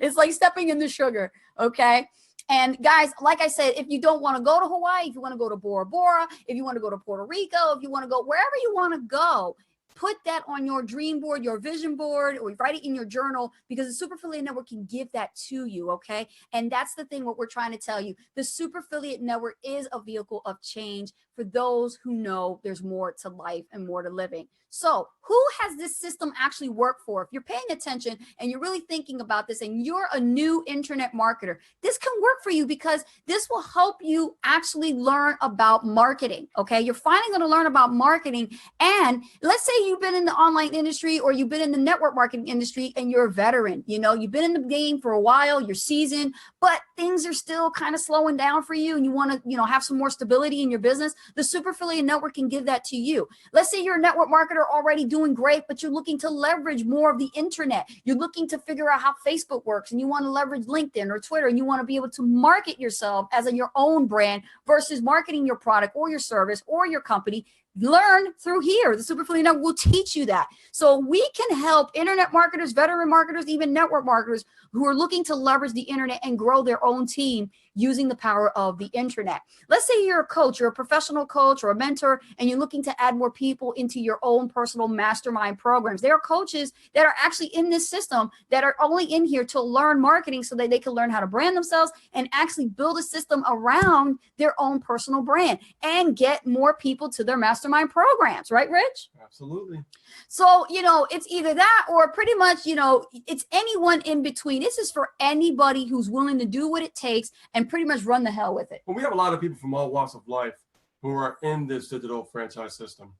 It's like stepping in the sugar. Okay. And guys, like I said, if you don't want to go to Hawaii, if you want to go to Bora Bora, if you want to go to Puerto Rico, if you want to go wherever you want to go, put that on your dream board, your vision board, or write it in your journal, because the Super Affiliate Network can give that to you. Okay. And that's the thing, what we're trying to tell you. The Super Affiliate Network is a vehicle of change for those who know there's more to life and more to living. So who has this system actually worked for? If you're paying attention and you're really thinking about this and you're a new internet marketer, this can work for you, because this will help you actually learn about marketing. Okay. You're finally going to learn about marketing. And let's say you've been in the online industry or you've been in the network marketing industry and you're a veteran, you've been in the game for a while, you're seasoned, but things are still kind of slowing down for you and you want to, have some more stability in your business. The Super Affiliate Network can give that to you. Let's say you're a network marketer already doing great, but you're looking to leverage more of the internet. You're looking to figure out how Facebook works, and you want to leverage LinkedIn or Twitter, and you want to be able to market yourself as your own brand versus marketing your product or your service or your company. Learn through here. The Super Affiliate Network will teach you that. So we can help internet marketers, veteran marketers, even network marketers who are looking to leverage the internet and grow their own team using the power of the internet. Let's say you're a coach, you're a professional coach or a mentor, and you're looking to add more people into your own personal mastermind programs. There are coaches that are actually in this system that are only in here to learn marketing so that they can learn how to brand themselves and actually build a system around their own personal brand and get more people to their mastermind programs. Right, Rich? Absolutely. So, it's either that or pretty much, it's anyone in between. This is for anybody who's willing to do what it takes and pretty much run the hell with it. Well, we have a lot of people from all walks of life who are in this digital franchise system.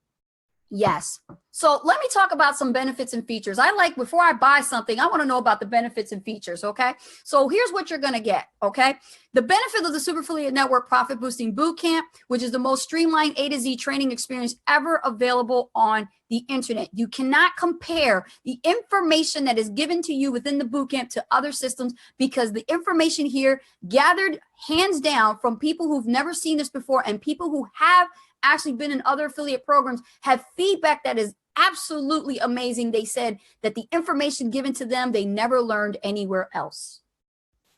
Yes. So let me talk about some benefits and features. I like, before I buy something, I want to know about the benefits and features. Okay. So here's what you're going to get. Okay. The benefit of the Super Affiliate Network Profit Boosting Bootcamp, which is the most streamlined A to Z training experience ever available on the internet. You cannot compare the information that is given to you within the bootcamp to other systems, because the information here gathered hands down from people who've never seen this before and people who have actually been in other affiliate programs have feedback that is absolutely amazing. They said that the information given to them, they never learned anywhere else.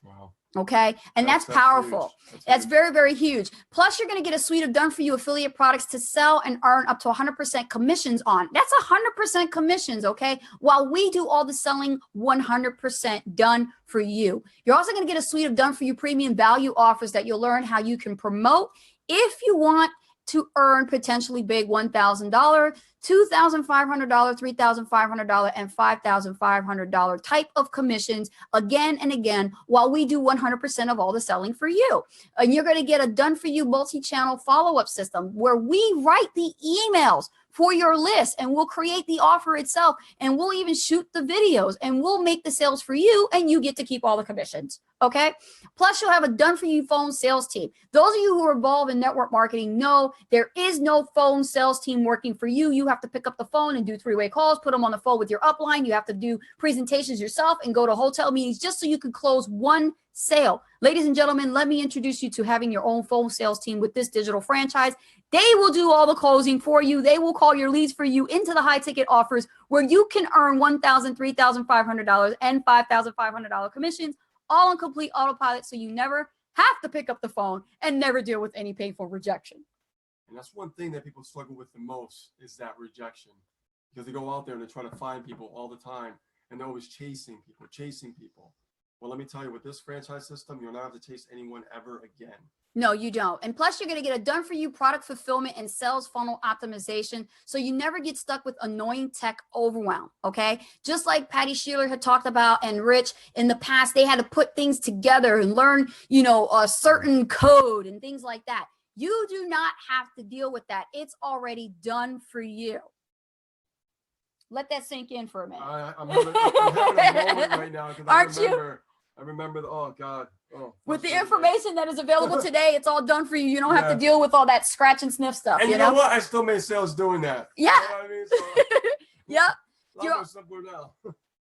Wow. Okay. And that's powerful. That's huge. very, very huge. Plus, you're going to get a suite of done for you affiliate products to sell and earn up to 100% commissions on. That's 100% commissions. Okay. While we do all the selling 100% done for you. You're also going to get a suite of done for you premium value offers that you'll learn how you can promote if you want to earn potentially big $1,000, $2,500, $3,500, and $5,500 type of commissions again and again, while we do 100% of all the selling for you. And you're going to get a done for you multi-channel follow-up system where we write the emails for your list, and we'll create the offer itself, and we'll even shoot the videos, and we'll make the sales for you, and you get to keep all the commissions. Okay. Plus, you'll have a done for you phone sales team. Those of you who are involved in network marketing know there is no phone sales team working for you. You have to pick up the phone and do three-way calls, put them on the phone with your upline. You have to do presentations yourself and go to hotel meetings just so you can close one sale. Ladies and gentlemen, let me introduce you to having your own phone sales team with this digital franchise. They will do all the closing for you. They will call your leads for you into the high ticket offers where you can earn $1,000, $3,500, and $5,500 commissions, all on complete autopilot, so you never have to pick up the phone and never deal with any painful rejection. And that's one thing that people struggle with the most, is that rejection, because they go out there and they try to find people all the time, and they're always chasing people. Well, let me tell you, with this franchise system, you'll not have to chase anyone ever again. No, you don't. And plus, you're going to get a done for you product fulfillment and sales funnel optimization, so you never get stuck with annoying tech overwhelm. Okay. Just like Patty Shearer had talked about, and Rich in the past, they had to put things together and learn, a certain code and things like that. You do not have to deal with that. It's already done for you. Let that sink in for a minute. I'm having a moment right now, because I remember, oh God. Oh, with the information that is available today, it's all done for you. You don't have to deal with all that scratch and sniff stuff. And you know what? I still made sales doing that. Yeah. You know what I mean? So, yep. A lot more simpler now.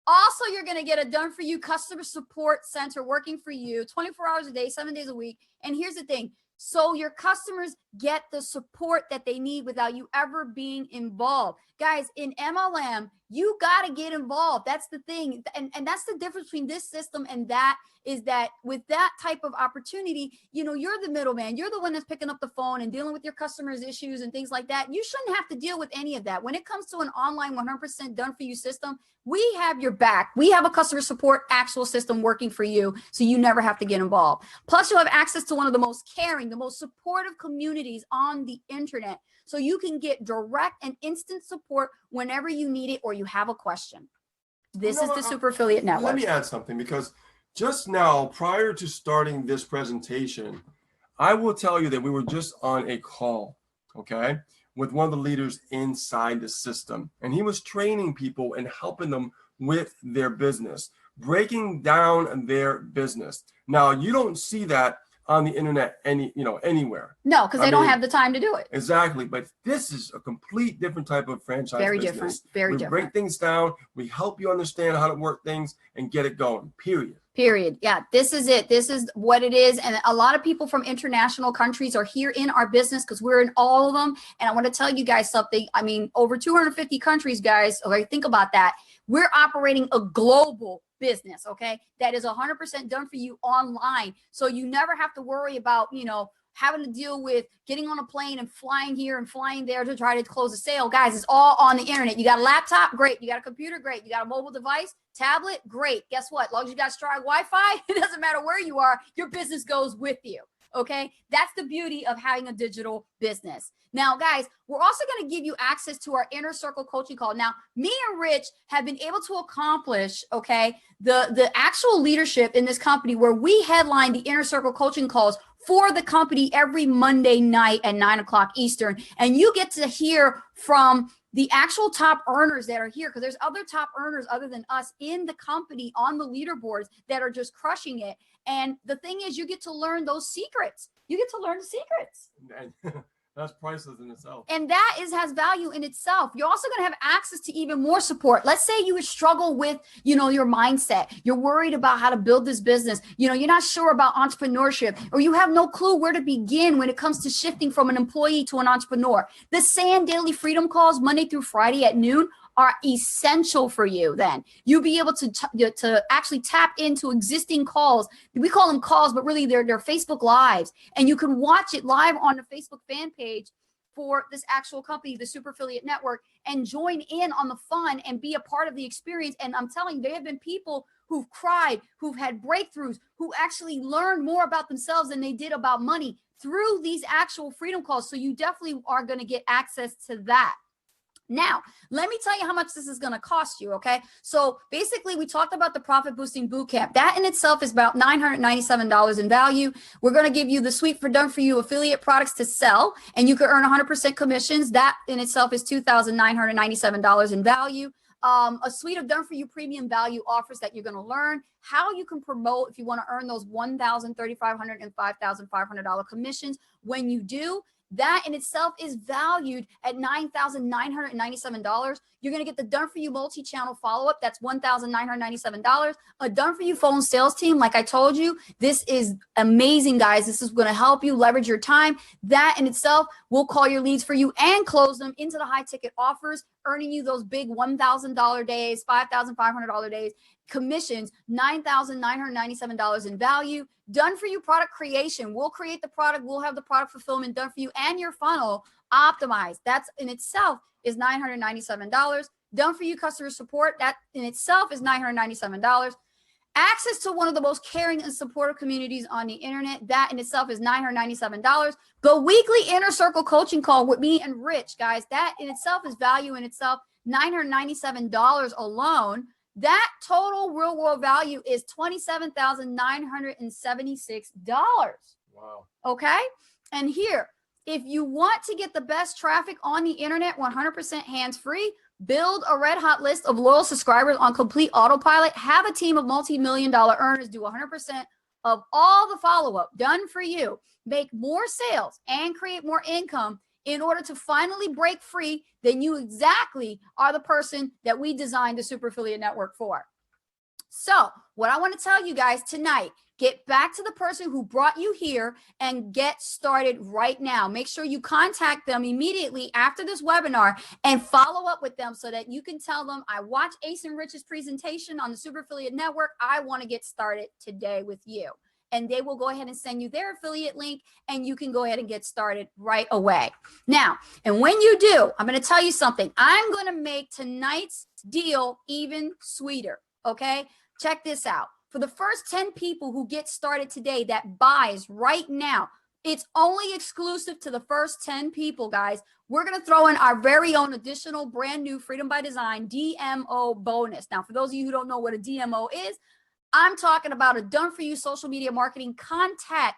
Also, you're going to get a done for you customer support center working for you 24 hours a day, 7 days a week. And here's the thing. So your customers get the support that they need without you ever being involved. Guys, in MLM, you got to get involved. That's the thing. And that's the difference between this system and that, is that with that type of opportunity, you're the middleman. You're the one that's picking up the phone and dealing with your customers' issues and things like that. You shouldn't have to deal with any of that. When it comes to an online 100% done for you system, we have your back. We have a customer support actual system working for you, so you never have to get involved. Plus, you'll have access to one of the most caring, the most supportive communities on the internet, so you can get direct and instant support whenever you need it or you have a question. This is the Super Affiliate Network. Let me add something, because just now, prior to starting this presentation, I will tell you that we were just on a call, okay, with one of the leaders inside the system. And he was training people and helping them with their business, breaking down their business. Now, you don't see that on the internet anywhere. No, because they don't have the time to do it. Exactly. But this is a complete different type of franchise Very business. different. Very we different. break things down. We help you understand how to work things and get it going, period. Yeah, this is it. This is what it is. And a lot of people from international countries are here in our business because we're in all of them. And I want to tell you guys something. I mean, over 250 countries, guys. Okay, think about that. We're operating a global business, okay, that is 100% done for you online. So you never have to worry about, having to deal with getting on a plane and flying here and flying there to try to close a sale. Guys, it's all on the internet. You got a laptop? Great. You got a computer? Great. You got a mobile device? Tablet? Great. Guess what? As long as you got strong Wi-Fi, it doesn't matter where you are. Your business goes with you. Okay. That's the beauty of having a digital business. Now, guys, we're also going to give you access to our Inner Circle coaching call. Now, me and Rich have been able to accomplish, okay, the actual leadership in this company where we headline the Inner Circle coaching calls for the company every Monday night at 9 o'clock Eastern. And you get to hear from the actual top earners that are here, because there's other top earners other than us in the company on the leaderboards that are just crushing it. And the thing is, you get to learn those secrets. You get to learn the secrets. And that's priceless in itself. And that has value in itself. You're also going to have access to even more support. Let's say you would struggle with, your mindset. You're worried about how to build this business. You're not sure about entrepreneurship, or you have no clue where to begin when it comes to shifting from an employee to an entrepreneur. The SAN Daily Freedom Calls Monday through Friday at noon are essential for you. Then you'll be able to actually tap into existing calls. We call them calls, but really they're Facebook Lives, and you can watch it live on the Facebook fan page for this actual company, the Super Affiliate Network, and join in on the fun and be a part of the experience. And I'm telling you, there have been people who've cried, who've had breakthroughs, who actually learned more about themselves than they did about money through these actual freedom calls. So you definitely are going to get access to that. Now, let me tell you how much this is going to cost you, okay? So basically, we talked about the Profit Boosting Bootcamp. That in itself is about $997 in value. We're going to give you the suite for done-for-you affiliate products to sell, and you can earn 100% commissions. That in itself is $2,997 in value. A suite of done-for-you premium value offers that you're going to learn how you can promote if you want to earn those $1,000, $3,500, and $5,500 commissions. When you do, that in itself is valued at $9,997. You're going to get the Done For You multi-channel follow-up. That's $1,997. A Done For You phone sales team. Like I told you, this is amazing, guys. This is going to help you leverage your time. That in itself will call your leads for you and close them into the high ticket offers, earning you those big $1,000 days, $5,500 days, commissions, $9,997 in value. Done For You product creation. We'll create the product. We'll have the product fulfillment done for you and your funnel optimized. That's in itself is $997. Done For You customer support. That in itself is $997. Access to one of the most caring and supportive communities on the internet. That in itself is $997. The weekly Inner Circle coaching call with me and Rich, guys. That in itself is value in itself, $997 alone. That total real world value is $27,976. Wow. Okay. And here, if you want to get the best traffic on the internet, 100% hands free, build a red hot list of loyal subscribers on complete autopilot, have a team of multi-million-dollar earners do 100% of all the follow-up done for you, make more sales and create more income in order to finally break free, then you exactly are the person that we designed the Super Affiliate Network for. So what I want to tell you guys tonight, get back to the person who brought you here and get started right now. Make sure you contact them immediately after this webinar and follow up with them so that you can tell them, I watched Ace and Rich's presentation on the Super Affiliate Network. I want to get started today with you. And they will go ahead and send you their affiliate link, and you can go ahead and get started right away. Now, and when you do, I'm going to tell you something. I'm going to make tonight's deal even sweeter, okay? Check this out. For the first 10 people who get started today that buys right now, it's only exclusive to the first 10 people, guys. We're going to throw in our very own additional brand new Freedom by Design DMO bonus. Now, for those of you who don't know what a DMO is, I'm talking about a done for you social media marketing content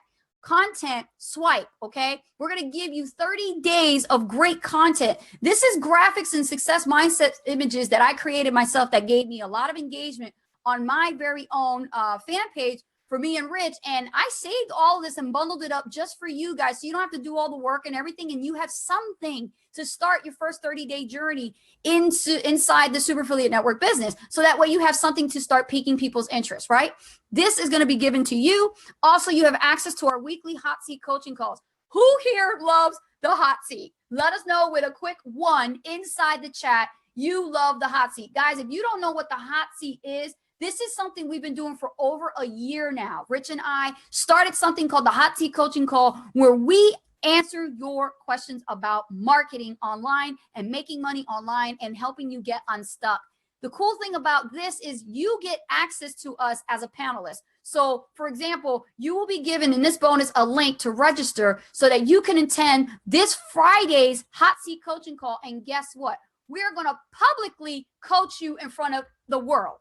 swipe, okay? We're going to give you 30 days of great content. This is graphics and success mindset images that I created myself that gave me a lot of engagement on my very own fan page for me and Rich. And I saved all of this and bundled it up just for you guys. So you don't have to do all the work and everything. And you have something to start your first 30-day journey inside the Super Affiliate Network business. So that way you have something to start piquing people's interest, right? This is going to be given to you. Also, you have access to our weekly hot seat coaching calls. Who here loves the hot seat? Let us know with a quick 1 inside the chat. You love the hot seat. Guys, if you don't know what the hot seat is, this is something we've been doing for over a year now. Rich and I started something called the Hot Seat Coaching Call, where we answer your questions about marketing online and making money online and helping you get unstuck. The cool thing about this is you get access to us as a panelist. So, for example, you will be given in this bonus a link to register so that you can attend this Friday's Hot Seat Coaching Call. And guess what? We're going to publicly coach you in front of the world.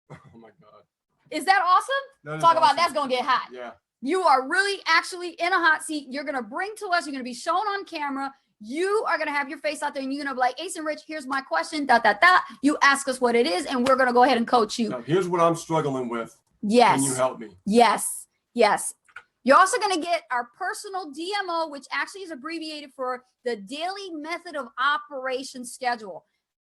Oh my God. Is that awesome? That is Talk about awesome. that's going to get hot. Yeah. You are really actually in a hot seat. You're going to bring to us, you're going to be shown on camera. You are going to have your face out there and you're going to be like, Ace and Rich, here's my question. You ask us what it is and we're going to go ahead and coach you. Now, here's what I'm struggling with. Yes. Can you help me? Yes. Yes. You're also going to get our personal DMO, which actually is abbreviated for the Daily Method of Operation Schedule.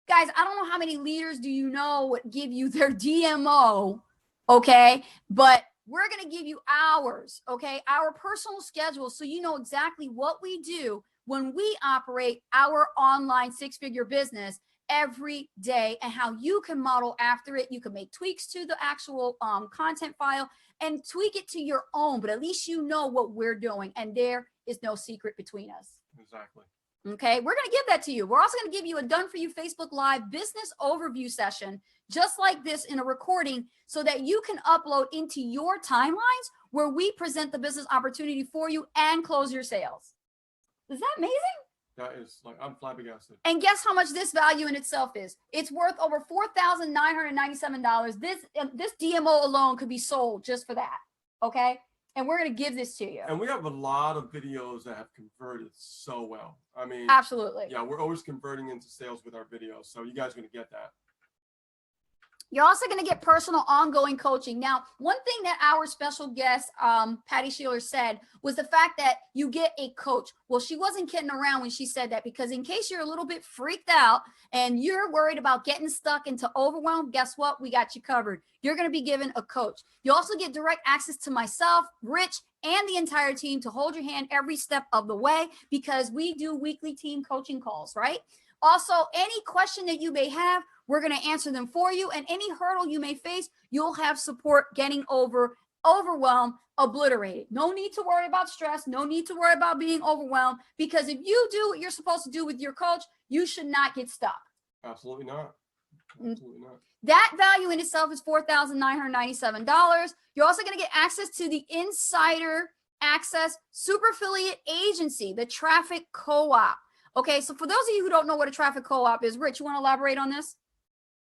Guys, I don't know how many leaders do you know would give you their DMO, okay? But we're going to give you ours, okay? Our personal schedule, so you know exactly what we do when we operate our online six-figure business every day and how you can model after it. You can make tweaks to the actual content file and tweak it to your own, but at least you know what we're doing and there is no secret between us. Exactly. Okay, we're going to give that to you. We're also going to give you a done for you Facebook Live business overview session, just like this in a recording, so that you can upload into your timelines where we present the business opportunity for you and close your sales. Is that amazing? That is like, I'm flabbergasted. And guess how much this value in itself is? It's worth over $4,997. This DMO alone could be sold just for that. Okay. And we're going to give this to you. And we have a lot of videos that have converted so well. I mean, Absolutely. yeah, we're always converting into sales with our videos. So you guys are going to get that. You're also going to get personal ongoing coaching. Now, one thing that our special guest, Patty Sheeler, said was the fact that you get a coach. Well, she wasn't kidding around when she said that, because in case you're a little bit freaked out and you're worried about getting stuck into overwhelm, guess what? We got you covered. You're going to be given a coach. You also get direct access to myself, Rich, and the entire team to hold your hand every step of the way, because we do weekly team coaching calls, right? Also, any question that you may have, we're going to answer them for you. And any hurdle you may face, you'll have support getting over overwhelm obliterated. No need to worry about stress. No need to worry about being overwhelmed, because if you do what you're supposed to do with your coach, you should not get stuck. Absolutely not. Absolutely not. That value in itself is $4,997. You're also going to get access to the Insider Access Super Affiliate Agency, the Traffic Co-op. Okay, so for those of you who don't know what a traffic co-op is, Rich, you want to elaborate on this?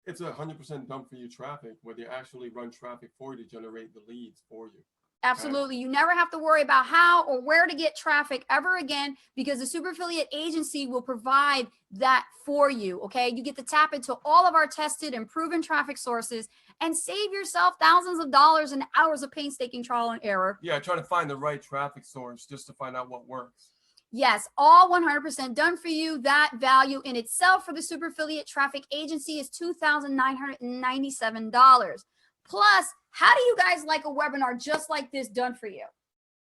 It's 100% done for you traffic, where they actually run traffic for you to generate the leads for you. Absolutely. You never have to worry about how or where to get traffic ever again, because the Super Affiliate Agency will provide that for you. Okay, you get to tap into all of our tested and proven traffic sources and save yourself thousands of dollars and hours of painstaking trial and error. Yeah, trying to find the right traffic source just to find out what works. Yes, all 100% done for you. That value in itself for the Super Affiliate Traffic Agency is $2,997. Plus, how do you guys like a webinar just like this done for you?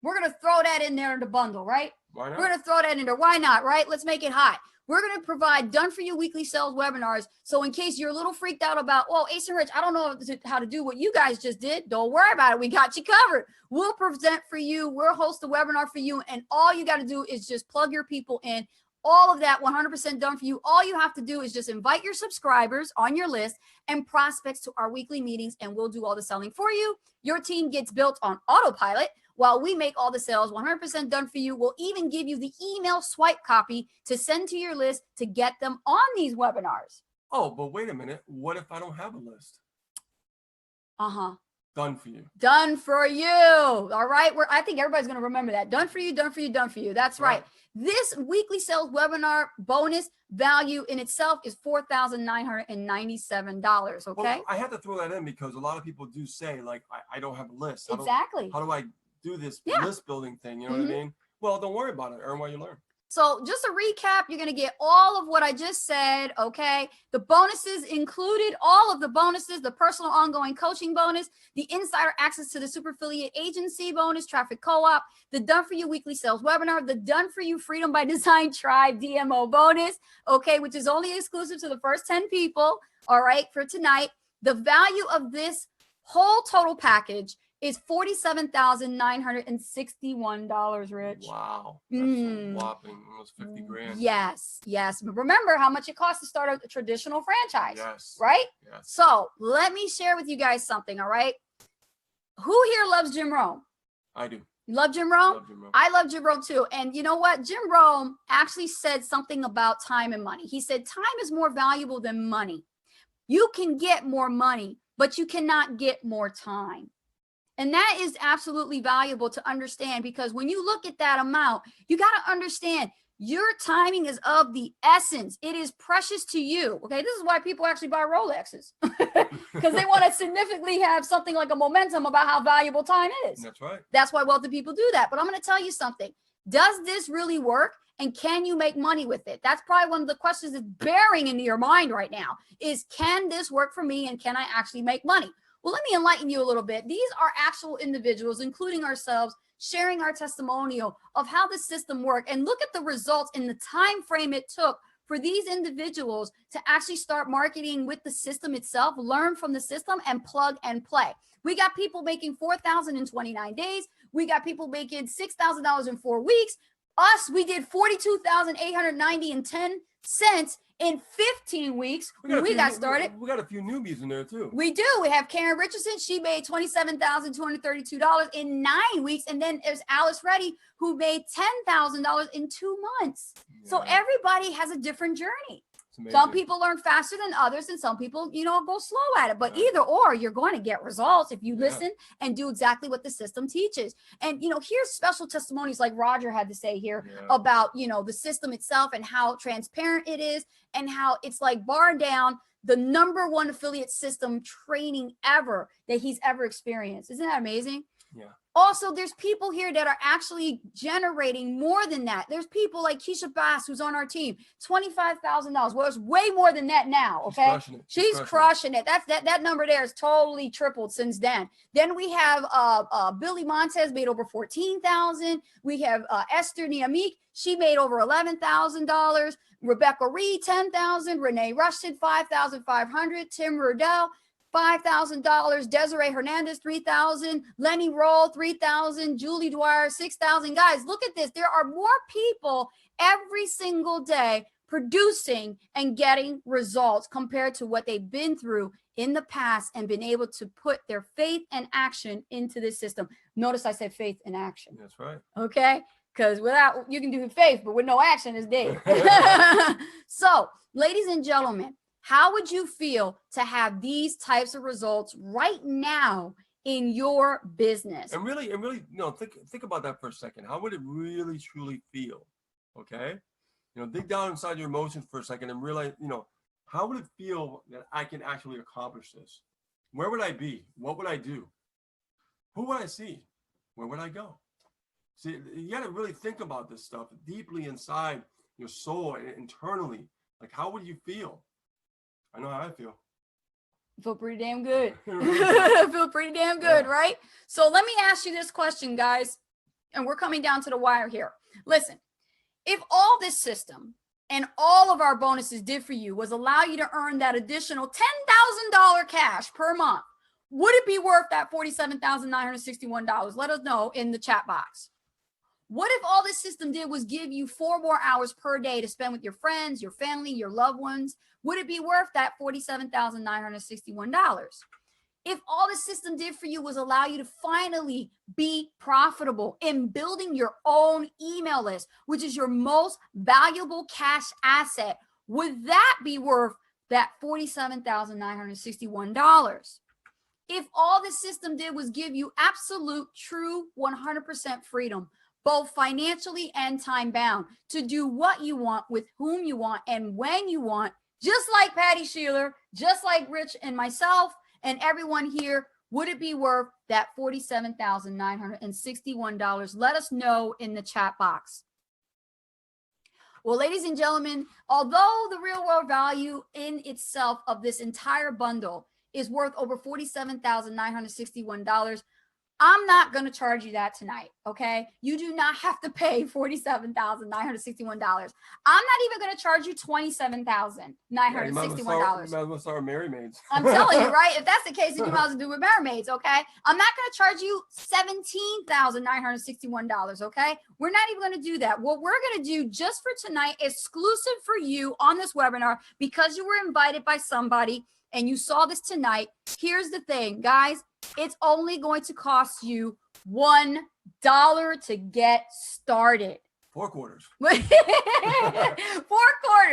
We're going to throw that in there in the bundle, right? Why not? We're going to throw that in there. Why not, right? Let's make it hot. We're going to provide done for you weekly sales webinars. So in case you're a little freaked out about, well, Ace and Rich, I don't know how to do what you guys just did. Don't worry about it. We got you covered. We'll present for you. We'll host a webinar for you. And all you got to do is just plug your people in. All of that 100% done for you. All you have to do is just invite your subscribers on your list and prospects to our weekly meetings, and we'll do all the selling for you. Your team gets built on autopilot while we make all the sales 100% done for you. We'll even give you the email swipe copy to send to your list to get them on these webinars. Oh, but wait a minute. What if I don't have a list? Done for you. Done for you. All right. I think everybody's going to remember that. Done for you, done for you, done for you. That's right. This weekly sales webinar bonus value in itself is $4,997. Okay. Well, I had to throw that in because a lot of people do say, like, I don't have a list. Exactly. How do I do this list building thing? You know what I mean? Well, don't worry about it. Earn while you learn. So just to recap, you're going to get all of what I just said, okay? The bonuses included, all of the bonuses, the personal ongoing coaching bonus, the insider access to the Super Affiliate Agency bonus, Traffic Co-op, the Done For You weekly sales webinar, the Done For You Freedom by Design Tribe DMO bonus, okay, which is only exclusive to the first 10 people, all right, for tonight. The value of this whole total package is $47,961, Rich. Wow. That's a whopping almost 50 grand. Yes, yes. But remember how much it costs to start a traditional franchise, Yes. right? Yes. So let me share with you guys something, all right? Who here loves Jim Rohn? I do. You love Jim Rohn? Love Jim Rohn. I love Jim Rohn too. And you know what? Jim Rohn actually said something about time and money. He said time is more valuable than money. You can get more money, but you cannot get more time. And that is absolutely valuable to understand, because when you look at that amount, you got to understand your timing is of the essence. It is precious to you. Okay. This is why people actually buy Rolexes, because they want to significantly have something like a momentum about how valuable time is. That's right. That's why wealthy people do that. But I'm going to tell you something. Does this really work? And can you make money with it? That's probably one of the questions that's bearing into your mind right now is, can this work for me? And can I actually make money? Well, let me enlighten you a little bit. These are actual individuals, including ourselves, sharing our testimonial of how the system worked. And look at the results in the time frame it took for these individuals to actually start marketing with the system itself, learn from the system, and plug and play. We got people making $4,000 in 29 days. We got people making $6,000 in 4 weeks. Us, we did $42,890 and 10 cents in 15 weeks when we got started. We got a few newbies in there too. We do. We have Karen Richardson. She made $27,232 in 9 weeks. And then there's Alice Reddy, who made $10,000 in 2 months. Yeah. So everybody has a different journey. Some people learn faster than others, and some people, go slow at it. But Right. either or, you're going to get results if you Yeah. listen and do exactly what the system teaches. And, here's special testimonies like Roger had to say here Yeah. about, the system itself and how transparent it is, and how it's like bar down the #1 affiliate system training ever that he's ever experienced. Isn't that amazing? Yeah. Also, there's people here that are actually generating more than that. There's people like Keisha Bass, who's on our team, $25,000. Well, it's way more than that now. She's Okay. crushing it. She's crushing it. That number there is totally tripled since then. Then we have Billy Montez made over $14,000. We have Esther Niamik. She made over $11,000. Rebecca Reed, $10,000. Renee Rushton, $5,500. Tim Rudell, $5,000. Desiree Hernandez, $3,000. Lenny Roll, $3,000. Julie Dwyer, $6,000. Guys, look at this. There are more people every single day producing and getting results compared to what they've been through in the past and been able to put their faith and action into this system. Notice I said faith and action. That's right. Okay. Because without, you can do faith, but with no action is dead. So, ladies and gentlemen, how would you feel to have these types of results right now in your business? And really, think about that for a second. How would it really, truly feel? Okay. Dig down inside your emotions for a second and realize, how would it feel that I can actually accomplish this? Where would I be? What would I do? Who would I see? Where would I go? See, you got to really think about this stuff deeply inside your soul and internally. Like, how would you feel? I know how I feel. Feel pretty damn good. Feel pretty damn good, Yeah. right? So let me ask you this question, guys, and we're coming down to the wire here. Listen, if all this system and all of our bonuses did for you was allow you to earn that additional $10,000 cash per month, would it be worth that $47,961? Let us know in the chat box. What if all this system did was give you 4 more hours per day to spend with your friends, your family, your loved ones? Would it be worth that $47,961? If all the system did for you was allow you to finally be profitable in building your own email list, which is your most valuable cash asset, would that be worth that $47,961? If all the system did was give you absolute, true, 100% freedom, both financially and time bound, to do what you want with whom you want and when you want, just like Patty Sheeler, just like Rich and myself and everyone here, would it be worth that $47,961? Let us know in the chat box. Well, ladies and gentlemen, although the real world value in itself of this entire bundle is worth over $47,961, I'm not going to charge you that tonight, okay? You do not have to pay $47,961. I'm not even going to charge you $27,961. You might as well start with Merry Maids. I'm telling you, right? If that's the case, then you might as well do with mermaids, okay? I'm not going to charge you $17,961, okay? We're not even going to do that. What we're going to do just for tonight, exclusive for you on this webinar, because you were invited by somebody and you saw this tonight, here's the thing, guys. It's only going to cost you $1 to get started. 4 quarters. 4 quarters,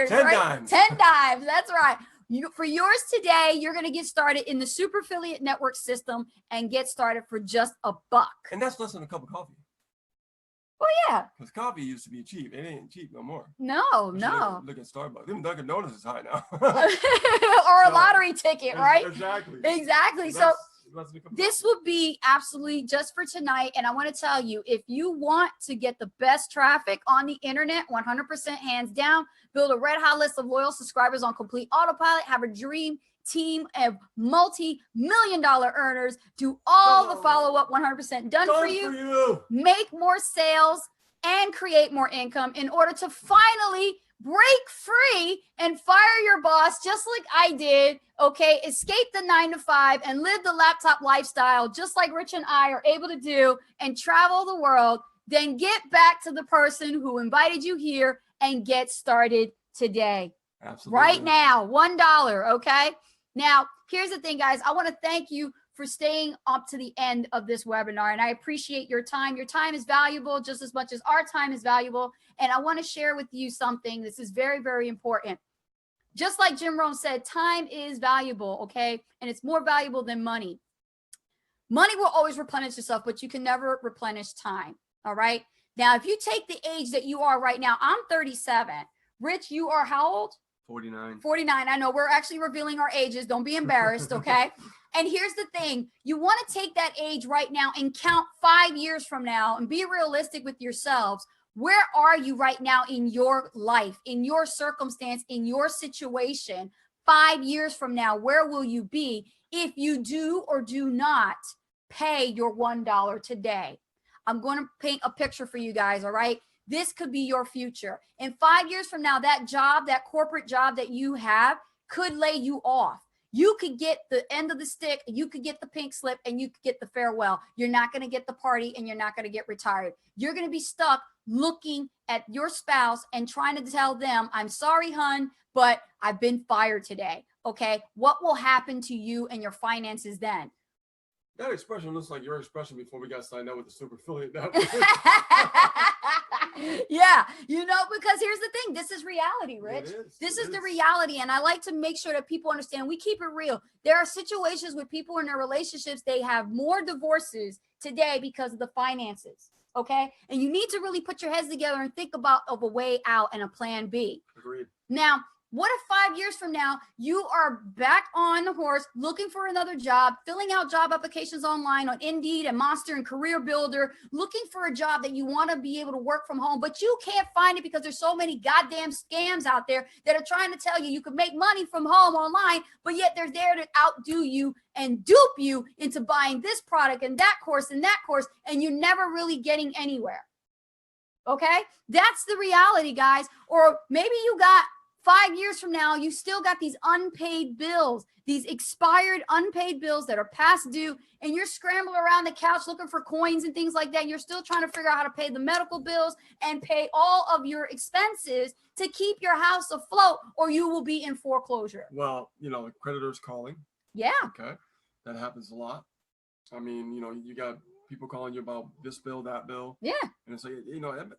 10 right? dimes. 10 dimes. That's right. For yours today, you're going to get started in the Super Affiliate Network system and get started for just $1. And that's less than a cup of coffee. Well, yeah. Because coffee used to be cheap. It ain't cheap no more. No. Look at Starbucks. Even Dunkin' Donuts is high now. Or a lottery ticket, right? Exactly. Exactly. So this would be absolutely just for tonight. And I want to tell you, if you want to get the best traffic on the internet, 100% hands down, build a red hot list of loyal subscribers on complete autopilot, have a dream team of multi-million-dollar earners, do all the follow-up 100% done for you, make more sales and create more income in order to finally break free and fire your boss just like I did. Okay, escape the 9-to-5 and live the laptop lifestyle just like Rich and I are able to do and travel the world. Then get back to the person who invited you here and get started today. Absolutely. Right now, $1. Okay. Now, here's the thing, guys. I want to thank you for staying up to the end of this webinar, and I appreciate your time. Your time is valuable just as much as our time is valuable. And I want to share with you something. This is very, very important. Just like Jim Rohn said, time is valuable, okay? And it's more valuable than money. Money will always replenish itself, but you can never replenish time, all right? Now, if you take the age that you are right now, I'm 37. Rich, you are how old? 49. 49. I know we're actually revealing our ages. Don't be embarrassed, okay? And here's the thing. You want to take that age right now and count 5 years from now and be realistic with yourselves. Where are you right now in your life, in your circumstance, in your situation? 5 years from now, where will you be if you do or do not pay your $1 today? I'm going to paint a picture for you guys, all right? This could be your future. In 5 years from now, that job, that corporate job that you have could lay you off. You could get the end of the stick, you could get the pink slip, and you could get the farewell. You're not going to get the party, and you're not going to get retired. You're going to be stuck looking at your spouse and trying to tell them, I'm sorry, hun, but I've been fired today. Okay. What will happen to you and your finances then? That expression looks like your expression before we got signed up with the Super Affiliate Network. Yeah, because here's the thing. This is reality, Rich. This is the reality. And I like to make sure that people understand we keep it real. There are situations with people in their relationships, they have more divorces today because of the finances. Okay. And you need to really put your heads together and think about a way out and a plan B. Agreed. Now, what if 5 years from now, you are back on the horse looking for another job, filling out job applications online on Indeed and Monster and Career Builder, looking for a job that you want to be able to work from home, but you can't find it because there's so many goddamn scams out there that are trying to tell you can make money from home online, but yet they're there to outdo you and dupe you into buying this product and that course, and you're never really getting anywhere. Okay? That's the reality, guys. Or maybe you got 5 years from now, you still got these unpaid bills, these expired unpaid bills that are past due, and you're scrambling around the couch looking for coins and things like that. And you're still trying to figure out how to pay the medical bills and pay all of your expenses to keep your house afloat, or you will be in foreclosure. Well, creditors calling. Yeah. Okay. That happens a lot. I mean, you got people calling you about this bill, that bill. Yeah. And it's like,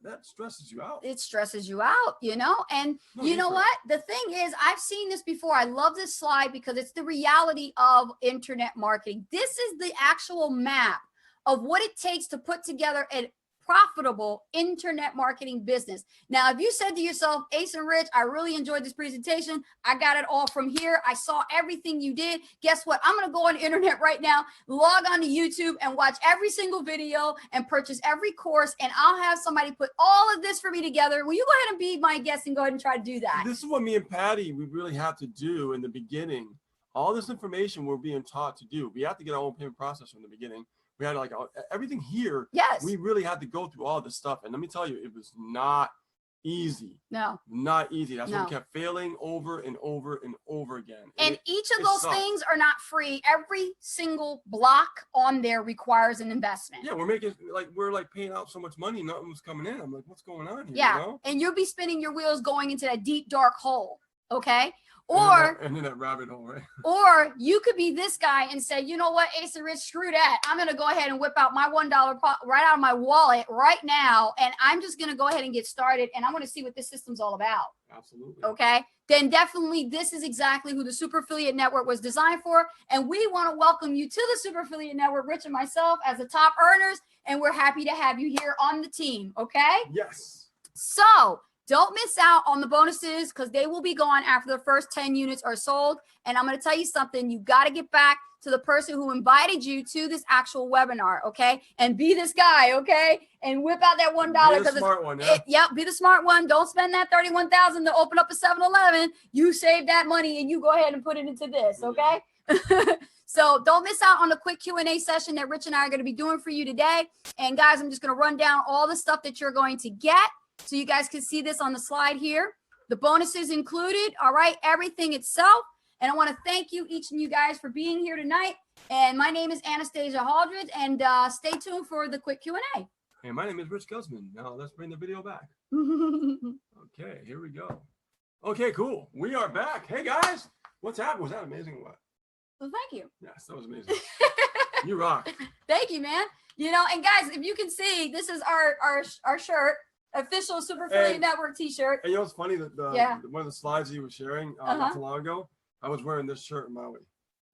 that stresses you out. It stresses you out, and you know what? The thing is, I've seen this before. I love this slide because it's the reality of internet marketing. This is the actual map of what it takes to put together a profitable internet marketing business. Now, if you said to yourself, Ace and Rich, I really enjoyed this presentation. I got it all from here. I saw everything you did. Guess what? I'm going to go on the internet right now, log on to YouTube and watch every single video and purchase every course. And I'll have somebody put all of this for me together. Will you go ahead and be my guest and go ahead and try to do that? This is what me and Patty, we really have to do in the beginning. All this information we're being taught to do. We have to get our own payment process from the beginning. We had everything here. Yes. We really had to go through all this stuff. And let me tell you, it was not easy. No. Not easy. That's why we kept failing over and over and over again. And each of those things are not free. Every single block on there requires an investment. Yeah, we're paying out so much money, nothing was coming in. I'm like, what's going on here? Yeah. And you'll be spinning your wheels going into that deep, dark hole. Okay. Or and in that rabbit hole, right? Or you could be this guy and say, you know what, Ace and Rich, screw that. I'm going to go ahead and whip out my $1 right out of my wallet right now. And I'm just going to go ahead and get started. And I want to see what this system's all about. Absolutely. Okay. Then definitely this is exactly who the Super Affiliate Network was designed for. And we want to welcome you to the Super Affiliate Network, Rich and myself, as the top earners. And we're happy to have you here on the team. Okay. Yes. So don't miss out on the bonuses because they will be gone after the first 10 units are sold. And I'm going to tell you something. You got to get back to the person who invited you to this actual webinar, okay? And be this guy, okay? And whip out that $1. Be the smart one, yeah. Yep, be the smart one. Don't spend that $31,000 to open up a 7-Eleven. You save that money and you go ahead and put it into this, okay? So don't miss out on the quick Q&A session that Rich and I are going to be doing for you today. And guys, I'm just going to run down all the stuff that you're going to get. So you guys can see this on the slide here. The bonuses included, all right, everything itself. And I want to thank you, each of you guys, for being here tonight. And my name is Anastasia Haldred, and stay tuned for the quick Q&A. Hey, my name is Rich Guzman. Now let's bring the video back. Okay, here we go. Okay, cool. We are back. Hey, guys. What's happened? Was that amazing or what? Well, thank you. Yes, that was amazing. You rock. Thank you, man. You know, and guys, if you can see, this is our shirt. Official Super Affiliate Network t-shirt. And you know what's funny? That one of the slides you were sharing not too long ago, I was wearing this shirt in Maui.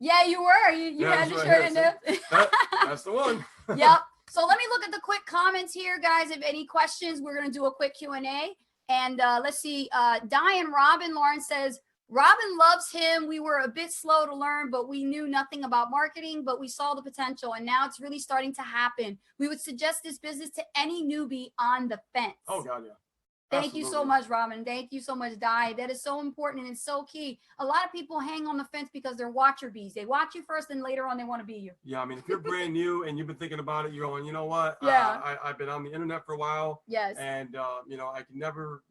Yeah, you were. You had your shirt in there. That's the one. Yep. So let me look at the quick comments here, guys. If any questions, we're going to do a quick Q&A. And let's see. Diane Robin Lawrence says, Robin loves him. We were a bit slow to learn, but we knew nothing about marketing, but we saw the potential, and now it's really starting to happen. We would suggest this business to any newbie on the fence. Oh, God, yeah. Thank you so much, Robin. Thank you so much, Di. That is so important and it's so key. A lot of people hang on the fence because they're watcher bees. They watch you first and later on they want to be you. Yeah, I mean, if you're brand new and you've been thinking about it, you're going, you know what? Yeah. I've been on the internet for a while. Yes. And, you know, I never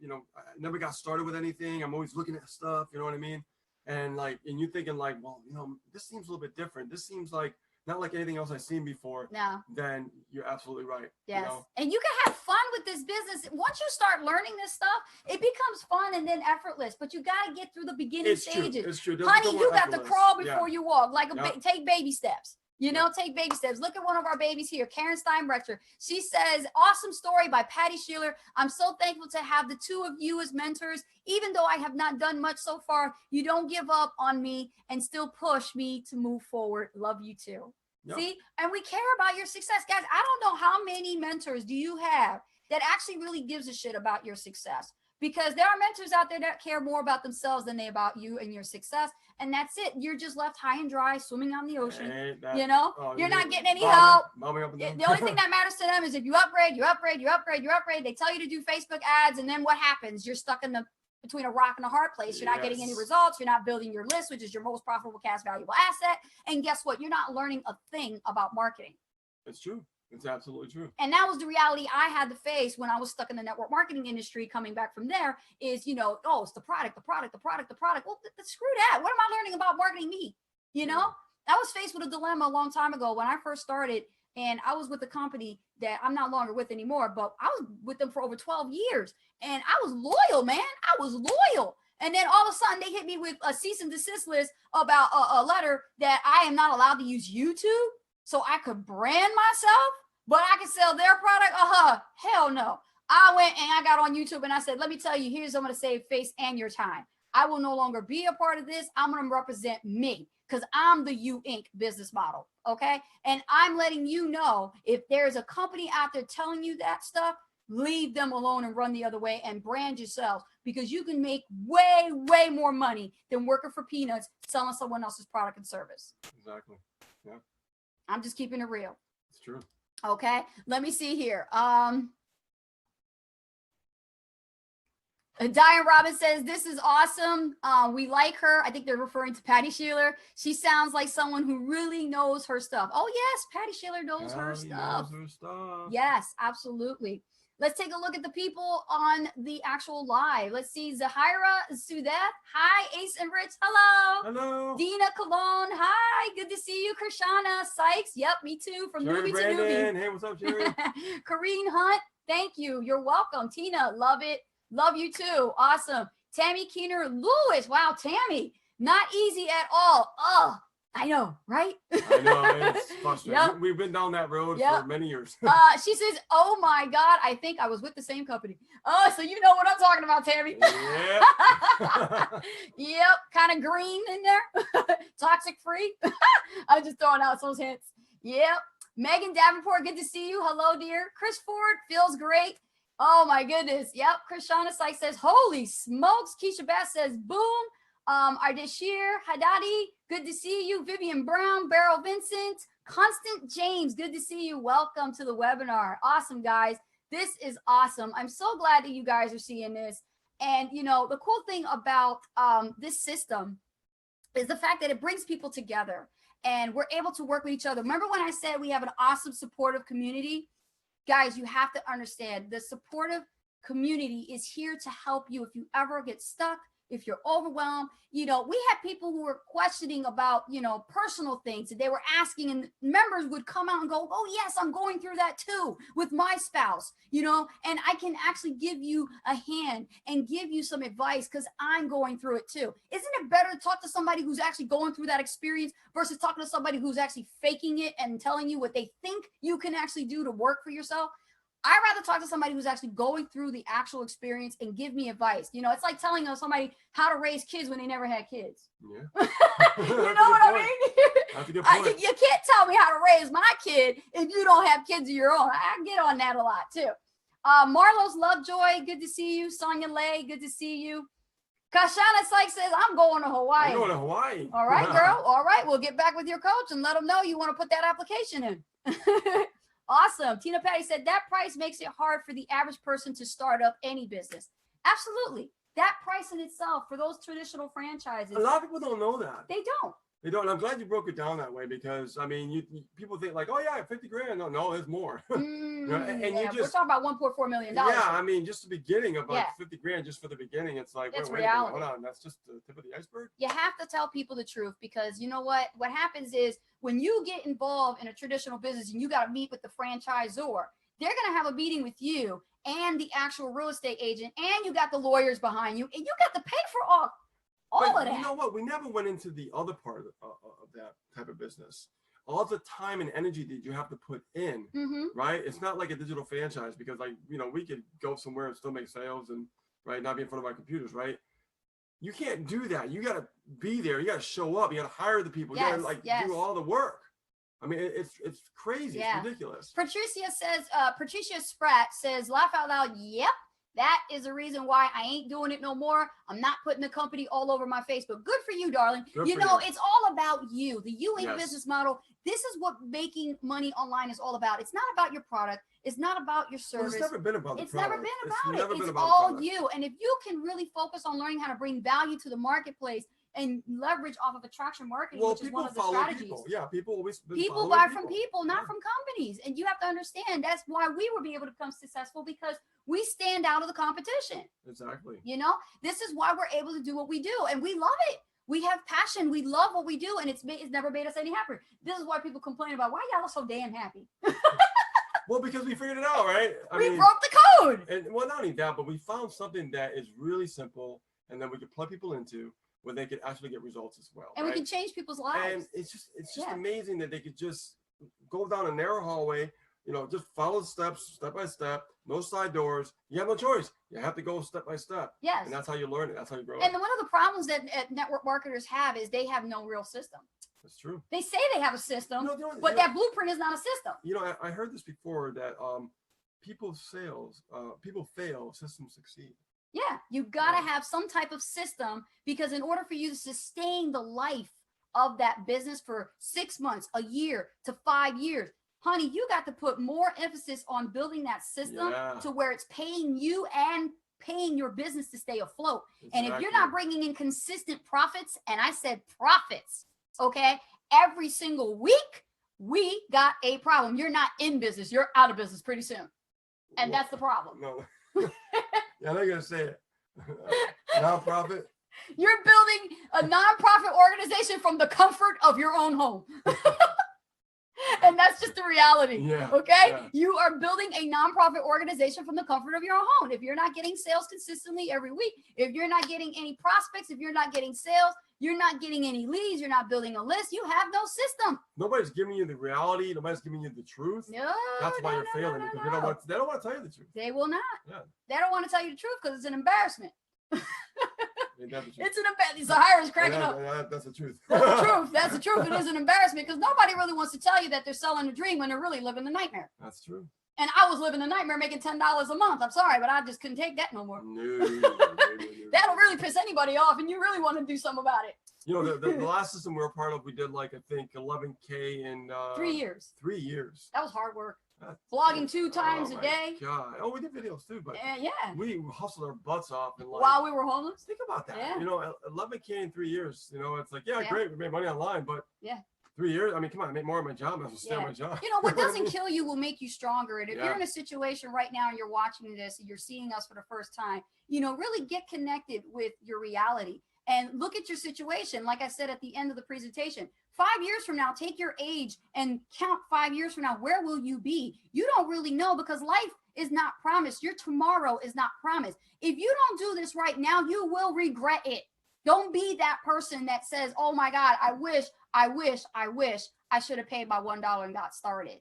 got started with anything. I'm always looking at stuff, you know what I mean? And and you're thinking like, well, you know, this seems a little bit different. This seems like not like anything else I've seen before. No. Then you're absolutely right. Yes. You know? And you can have fun with this business. Once you start learning this stuff, it becomes fun and then effortless. But you got to get through the beginning stages. It's true. Honey, you got to crawl before you walk. Like take baby steps. You know, take baby steps. Look at one of our babies here, Karen Steinbrecher. She says, awesome story by Patty Sheeler. I'm so thankful to have the two of you as mentors. Even though I have not done much so far, you don't give up on me and still push me to move forward. Love you too. Yep. See, and we care about your success. Guys, I don't know how many mentors do you have that actually really gives a shit about your success. Because there are mentors out there that care more about themselves than they about you and your success. And that's it. You're just left high and dry, swimming on the ocean. You're not getting any help. The only thing that matters to them is if you upgrade. They tell you to do Facebook ads. And then what happens? You're stuck between a rock and a hard place. You're not getting any results. You're not building your list, which is your most profitable cash valuable asset. And guess what? You're not learning a thing about marketing. It's true. It's absolutely true. And that was the reality I had to face when I was stuck in the network marketing industry. Coming back from there is, it's the product. Well, screw that. What am I learning about marketing me? I was faced with a dilemma a long time ago when I first started, and I was with a company that I'm not longer with anymore, but I was with them for over 12 years. And I was loyal, man. I was loyal. And then all of a sudden they hit me with a cease and desist list about a letter that I am not allowed to use YouTube. So I could brand myself, but I could sell their product. Hell no. I went and I got on YouTube and I said, let me tell you, here's I'm going to save face and your time. I will no longer be a part of this. I'm going to represent me because I'm the U Inc. business model. Okay. And I'm letting you know if there's a company out there telling you that stuff, leave them alone and run the other way and brand yourself because you can make way, way more money than working for peanuts selling someone else's product and service. Exactly. Yeah. I'm just keeping it real. It's true. Okay. Let me see here. Diane Robbins says, this is awesome. We like her. I think they're referring to Patty Sheeler. She sounds like someone who really knows her stuff. Oh, yes. Patty Sheeler knows her stuff. Yes, absolutely. Let's take a look at the people on the actual live. Let's see. Zahira Sudeth. Hi, Ace and Rich. Hello. Hello. Dina Colon. Hi. Good to see you. Krishana Sykes. Yep, me too. From Jerry newbie Brandon. to newbie. Hey, what's up, Jerry? Kareen Hunt. Thank you. You're welcome. Tina, love it. Love you too. Awesome. Tammy Keener Lewis. Wow, Tammy, not easy at all. Oh, I know, right? I know, it's frustrating. Yep. We've been down that road Yep. for many years. She says, oh my God, I think I was with the same company. Oh, so you know what I'm talking about, Tammy. Yeah. Yep, kind of green in there. Toxic free. I'm just throwing out those hints. Yep. Megan Davenport, good to see you. Hello, dear. Chris Ford, feels great. Oh my goodness. Yep. Krishana Sykes says, holy smokes. Keisha Bass says, boom. Ardeshir Haddadi, good to see you. Vivian Brown, Beryl Vincent, Constant James, good to see you. Welcome to the webinar. Awesome, guys. This is awesome. I'm so glad that you guys are seeing this. And, you know, the cool thing about this system is the fact that it brings people together and we're able to work with each other. Remember when I said we have an awesome supportive community? Guys, you have to understand the supportive community is here to help you if you ever get stuck, if you're overwhelmed. You know, we had people who were questioning about, you know, personal things that they were asking, and members would come out and go, oh yes, I'm going through that too with my spouse, you know, and I can actually give you a hand and give you some advice because I'm going through it too. Isn't it better to talk to somebody who's actually going through that experience versus talking to somebody who's actually faking it and telling you what they think you can actually do to work for yourself? I'd rather talk to somebody who's actually going through the actual experience and give me advice. You know, it's like telling somebody how to raise kids when they never had kids. Yeah. You know what I mean? That's a good point. You can't tell me how to raise my kid if you don't have kids of your own. I get on that a lot too. Marlos Lovejoy, good to see you. Sonia Lay, good to see you. Kashana Sykes says, I'm going to Hawaii. I'm going to Hawaii. All right, girl. All right. We'll get back with your coach and let them know you want to put that application in. Awesome. Tina Patty said that price makes it hard for the average person to start up any business. Absolutely. That price in itself for those traditional franchises. A lot of people don't know that. They don't. They don't. And I'm glad you broke it down that way because, I mean, people think like, oh, yeah, 50 grand. No, it's more. And yeah, you we're talking about $1.4 million. Yeah, I mean, just the beginning of like Yeah. 50 grand just for the beginning. It's like, It's wait a minute, reality. hold on. That's just the tip of the iceberg. You have to tell people the truth because you know what? What happens is when you get involved in a traditional business and you got to meet with the franchisor, they're going to have a meeting with you and the actual real estate agent, and you got the lawyers behind you, and you got to pay for all But of that. you know what? We never went into the other part of that type of business. All the time and energy that you have to put in, right? It's not like a digital franchise because, like, you know, we could go somewhere and still make sales and, right, not be in front of our computers, right? You can't do that. You got to be there. You got to show up. You got to hire the people. You got to like do all the work. I mean, it's crazy. Yeah. It's ridiculous. Patricia Spratt says, laugh out loud. Yep. That is the reason why I ain't doing it no more. I'm not putting the company all over my Facebook. Good for you, darling. Good you for know, you. it's all about you. The You Inc. Yes. business model. This is what making money online is all about. It's not about your product. It's not about your Well, service. it's never been about the It's never product. been about never it. been It's about the all product. you. And if you can really focus on learning how to bring value to the marketplace and leverage off of attraction marketing, Well, which is people one of the follow strategies. people. Yeah, people always been People following buy from people, not Yeah. from companies. And you have to understand that's why we will be able to become successful because we stand out of the competition. Exactly. You know, this is why we're able to do what we do. And we love it. We have passion. We love what we do. And it's never made us any happier. This is why people complain about why y'all are so damn happy. Well, because we figured it out, right? We broke the code. And well, not only that, but we found something that is really simple and then we could plug people into where they could actually get results as well. And right? we can change people's And lives. it's just Yeah. amazing that they could just go down a narrow hallway, you know, just follow the steps, step by step, no side doors. You have no choice. You have to go step by step. Yes. And that's how you learn it. That's how you grow And it. one of the problems that network marketers have is they have no real system. That's true. They say they have a system, You know, but that blueprint is not a system. You know, I heard this before that people fail, systems succeed. Yeah, you got to have some type of system because in order for you to sustain the life of that business for 6 months, a year to 5 years, honey, you got to put more emphasis on building that system to where it's paying you and paying your business to stay afloat. And if you're not bringing in consistent profits, and I said profits, okay, every single week, we got a problem. You're not in business. You're out of business pretty soon. And that's the problem. No. Yeah, I'm not gonna say it. Nonprofit. You're building a nonprofit organization from the comfort of your own home. And And that's just the reality. Yeah, Okay. yeah. You are building a nonprofit organization from the comfort of your own home. If you're not getting sales consistently every week, if you're not getting any prospects, if you're not getting sales, you're not getting any leads, you're not building a list, you have no system. Nobody's giving you the reality. Nobody's giving you the truth. No. That's why no, you're no, failing, no, because no, no. they don't want to tell you the truth. They will not. Yeah. They don't want to tell you the truth because it's an embarrassment. Ain't that the truth? It's an embarrassment. Zahira's cracking Yeah, up. that's the truth. That's the truth. That's the truth. It is an embarrassment because nobody really wants to tell you that they're selling a dream when they're really living the nightmare. That's true. And I was living the nightmare making $10 a month. I'm sorry, but I just couldn't take that no more. No. That'll really piss anybody off, and you really want to do something about it. You know, the last system we were part of, we did like, I think 11K in 3 years. 3 years. That was hard work. That's- Blogging 2 times oh a my day. God. Oh, we did videos too, but And yeah. we hustled our butts off and like, While we were homeless. think about that. Yeah. You know, 11K in 3 years. You know, it's like, yeah, Yeah. great, we made money online, but Yeah. 3 years. I mean, come on, I made more of my job. I have to stay Yeah. on my job. You know, what doesn't kill you will make you stronger. And if Yeah. you're in a situation right now and you're watching this and you're seeing us for the first time, you know, really get connected with your reality and look at your situation. Like I said at the end of the presentation, 5 years from now, take your age and count 5 years from now. Where will you be? You don't really know because life is not promised. Your tomorrow is not promised. If you don't do this right now, you will regret it. Don't be that person that says, oh my God, I wish I should have paid my $1 and got started.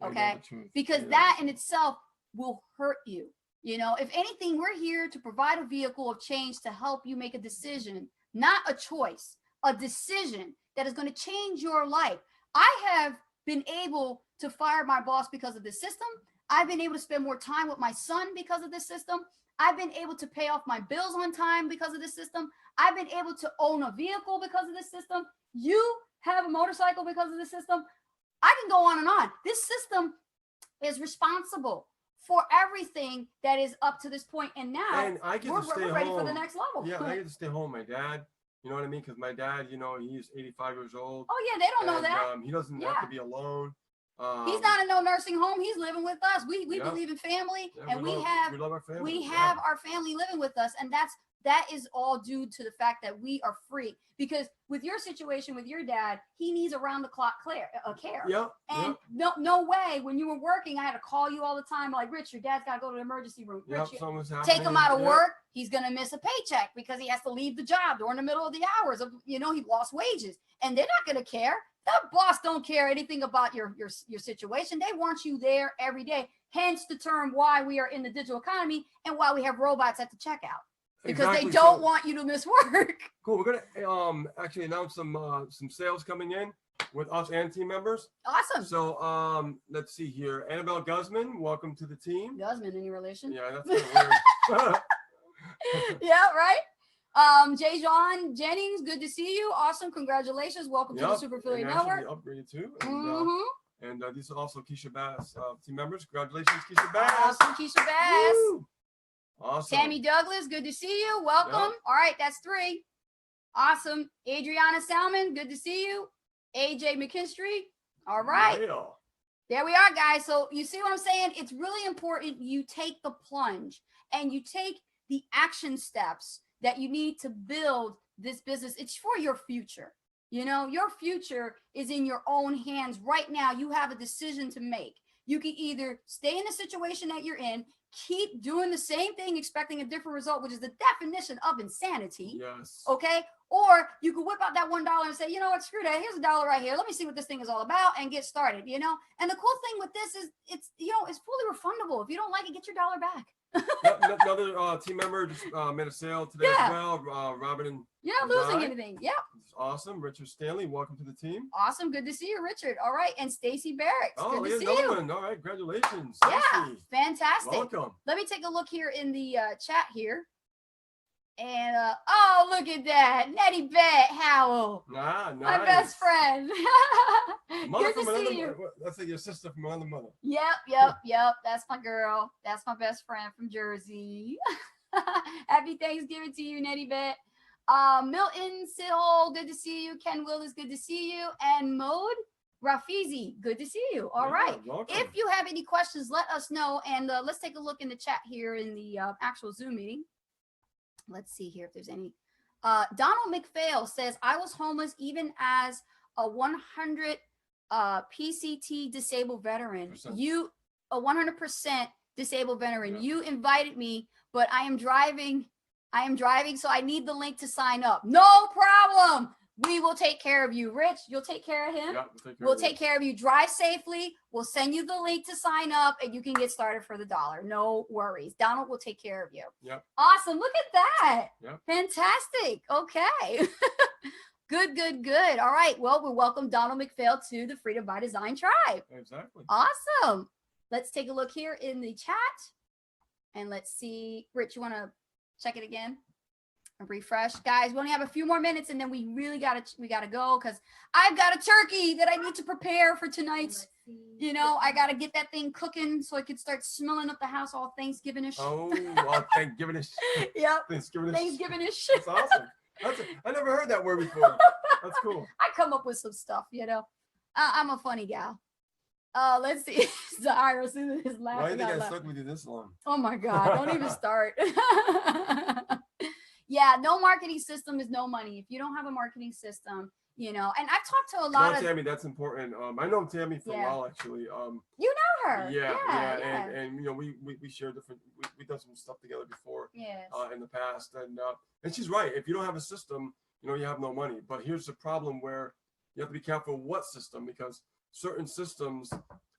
Ain't Okay. that the truth? Because Ain't that the in itself will hurt you. You know, if anything, we're here to provide a vehicle of change to help you make a decision, not a choice, a decision that is going to change your life. I have been able to fire my boss because of this system. I've been able to spend more time with my son because of this system. I've been able to pay off my bills on time because of this system. I've been able to own a vehicle because of this system. You have a motorcycle because of this system. I can go on and on. This system is responsible for everything that is up to this point. And now And I get we're to stay ready home. for the next level. Yeah, I get to stay home. My dad, you know what I mean? Because my dad, you know, he's 85 years old. Oh yeah, they don't know and, that. he doesn't have Yeah. to be alone. He's not in no nursing home. He's living with us. We Yeah. believe in family, yeah, and we love our family. we Yeah. have our family living with us, and that is all due to the fact that we are free. Because with your situation with your dad, he needs around the clock care. Yeah. And no way, when you were working, I had to call you all the time, like, Rich, your dad's got to go to the emergency room. Yeah. Rich, Something's take him out of happening. work, he's going to miss a paycheck because he has to leave the job during the middle of the hours of, you know, he lost wages, and they're not going to care. The boss don't care anything about your situation. They want you there every day. Hence the term why we are in the digital economy and why we have robots at the checkout, because Exactly. they don't So- want you to miss work. Cool. We're gonna actually announce some sales coming in with us and team members. Awesome. So let's see here. Annabelle Guzman, welcome to the team. Guzman, any relation? Yeah, that's kind of weird. Yeah, right. Jay John Jennings, good to see you. Awesome. Congratulations. Welcome to the Yep, Super and Affiliate actually Network. upgraded too. Mhm. And these are also Keisha Bass team members. Congratulations, Keisha Bass. Awesome. Keisha Bass. Woo! Awesome. Tammy Douglas, good to see you. Welcome. All right, that's 3. Awesome. Adriana Salmon, good to see you. AJ McKinstry. All right. Yeah. There we are, guys. So you see what I'm saying? It's really important you take the plunge and you take the action steps that you need to build this business. It's for your future. You know, your future is in your own hands right now. You have a decision to make. You can either stay in the situation that you're in, keep doing the same thing, expecting a different result, which is the definition of insanity. Yes. Okay. Or you could whip out that $1 and say, you know what, screw that. Here's $1 right here. Let me see what this thing is all about and get started, you know? And the cool thing with this is it's, you know, it's fully refundable. If you don't like it, get your $1 back. Another team member just made a sale today Yeah. as well. Robin and You're not losing Right. anything. Yep. awesome. Richard Stanley, welcome to the team. Awesome. Good to see you, Richard. All right. And Stacy Barracks. Oh, Good to here's see another you. one. All right, congratulations. Yeah. Stacy. Fantastic. Welcome. Let me take a look here in the chat here. And oh, look at that. Nettie Bet Howell. Nice. My best friend. Mother Good from to see another you. mother. That's like your sister from another mother. Yep. That's my girl. That's my best friend from Jersey. Happy Thanksgiving to you, Nettie Bet. Milton Sihol, good to see you. Ken Willis, good to see you. And Mode Rafizi, good to see you. All Yeah, right. welcome. If you have any questions, let us know. And let's take a look in the chat here in the actual Zoom meeting. Let's see here if there's any. Donald McPhail says, I was homeless even as a 100 PCT disabled veteran. Percent. You a 100% disabled veteran. Yeah. You invited me, but I am driving, so I need the link to sign up. No problem. We will take care of you. Rich, you'll take care of him. Yeah, We'll take care of you. Drive safely. We'll send you the link to sign up and you can get started for the $1. No worries. Donald will take care of you. Yep. Awesome. Look at that. Yep. Fantastic. Okay. Good, good, good. All right. Well, we welcome Donald McPhail to the Freedom by Design tribe. Exactly. Awesome. Let's take a look here in the chat and let's see. Rich, you want to check it again? Refresh, guys. We only have a few more minutes and then we really gotta go because I've got a turkey that I need to prepare for tonight. You know, I gotta get that thing cooking so I could start smelling up the house all Thanksgiving-ish. Oh, well, Thanksgiving-ish. Yep. Thanksgiving-ish. Thanksgiving-ish. That's awesome. I never heard that word before. That's cool. I come up with some stuff, you know. I'm a funny gal. Let's see. Zaira is Why do you laughing think out I loud. stuck with you this long? Oh my God, don't even start. Yeah, no marketing system is no money. If you don't have a marketing system, you know, and I've talked to a lot of Tammy, that's important. I know Tammy for Yeah. a while actually. you know her. Yeah. And you know, we share different we've done some stuff together before Yes. in the past. And she's right. If you don't have a system, you know, you have no money. But here's the problem where you have to be careful what system, because certain systems,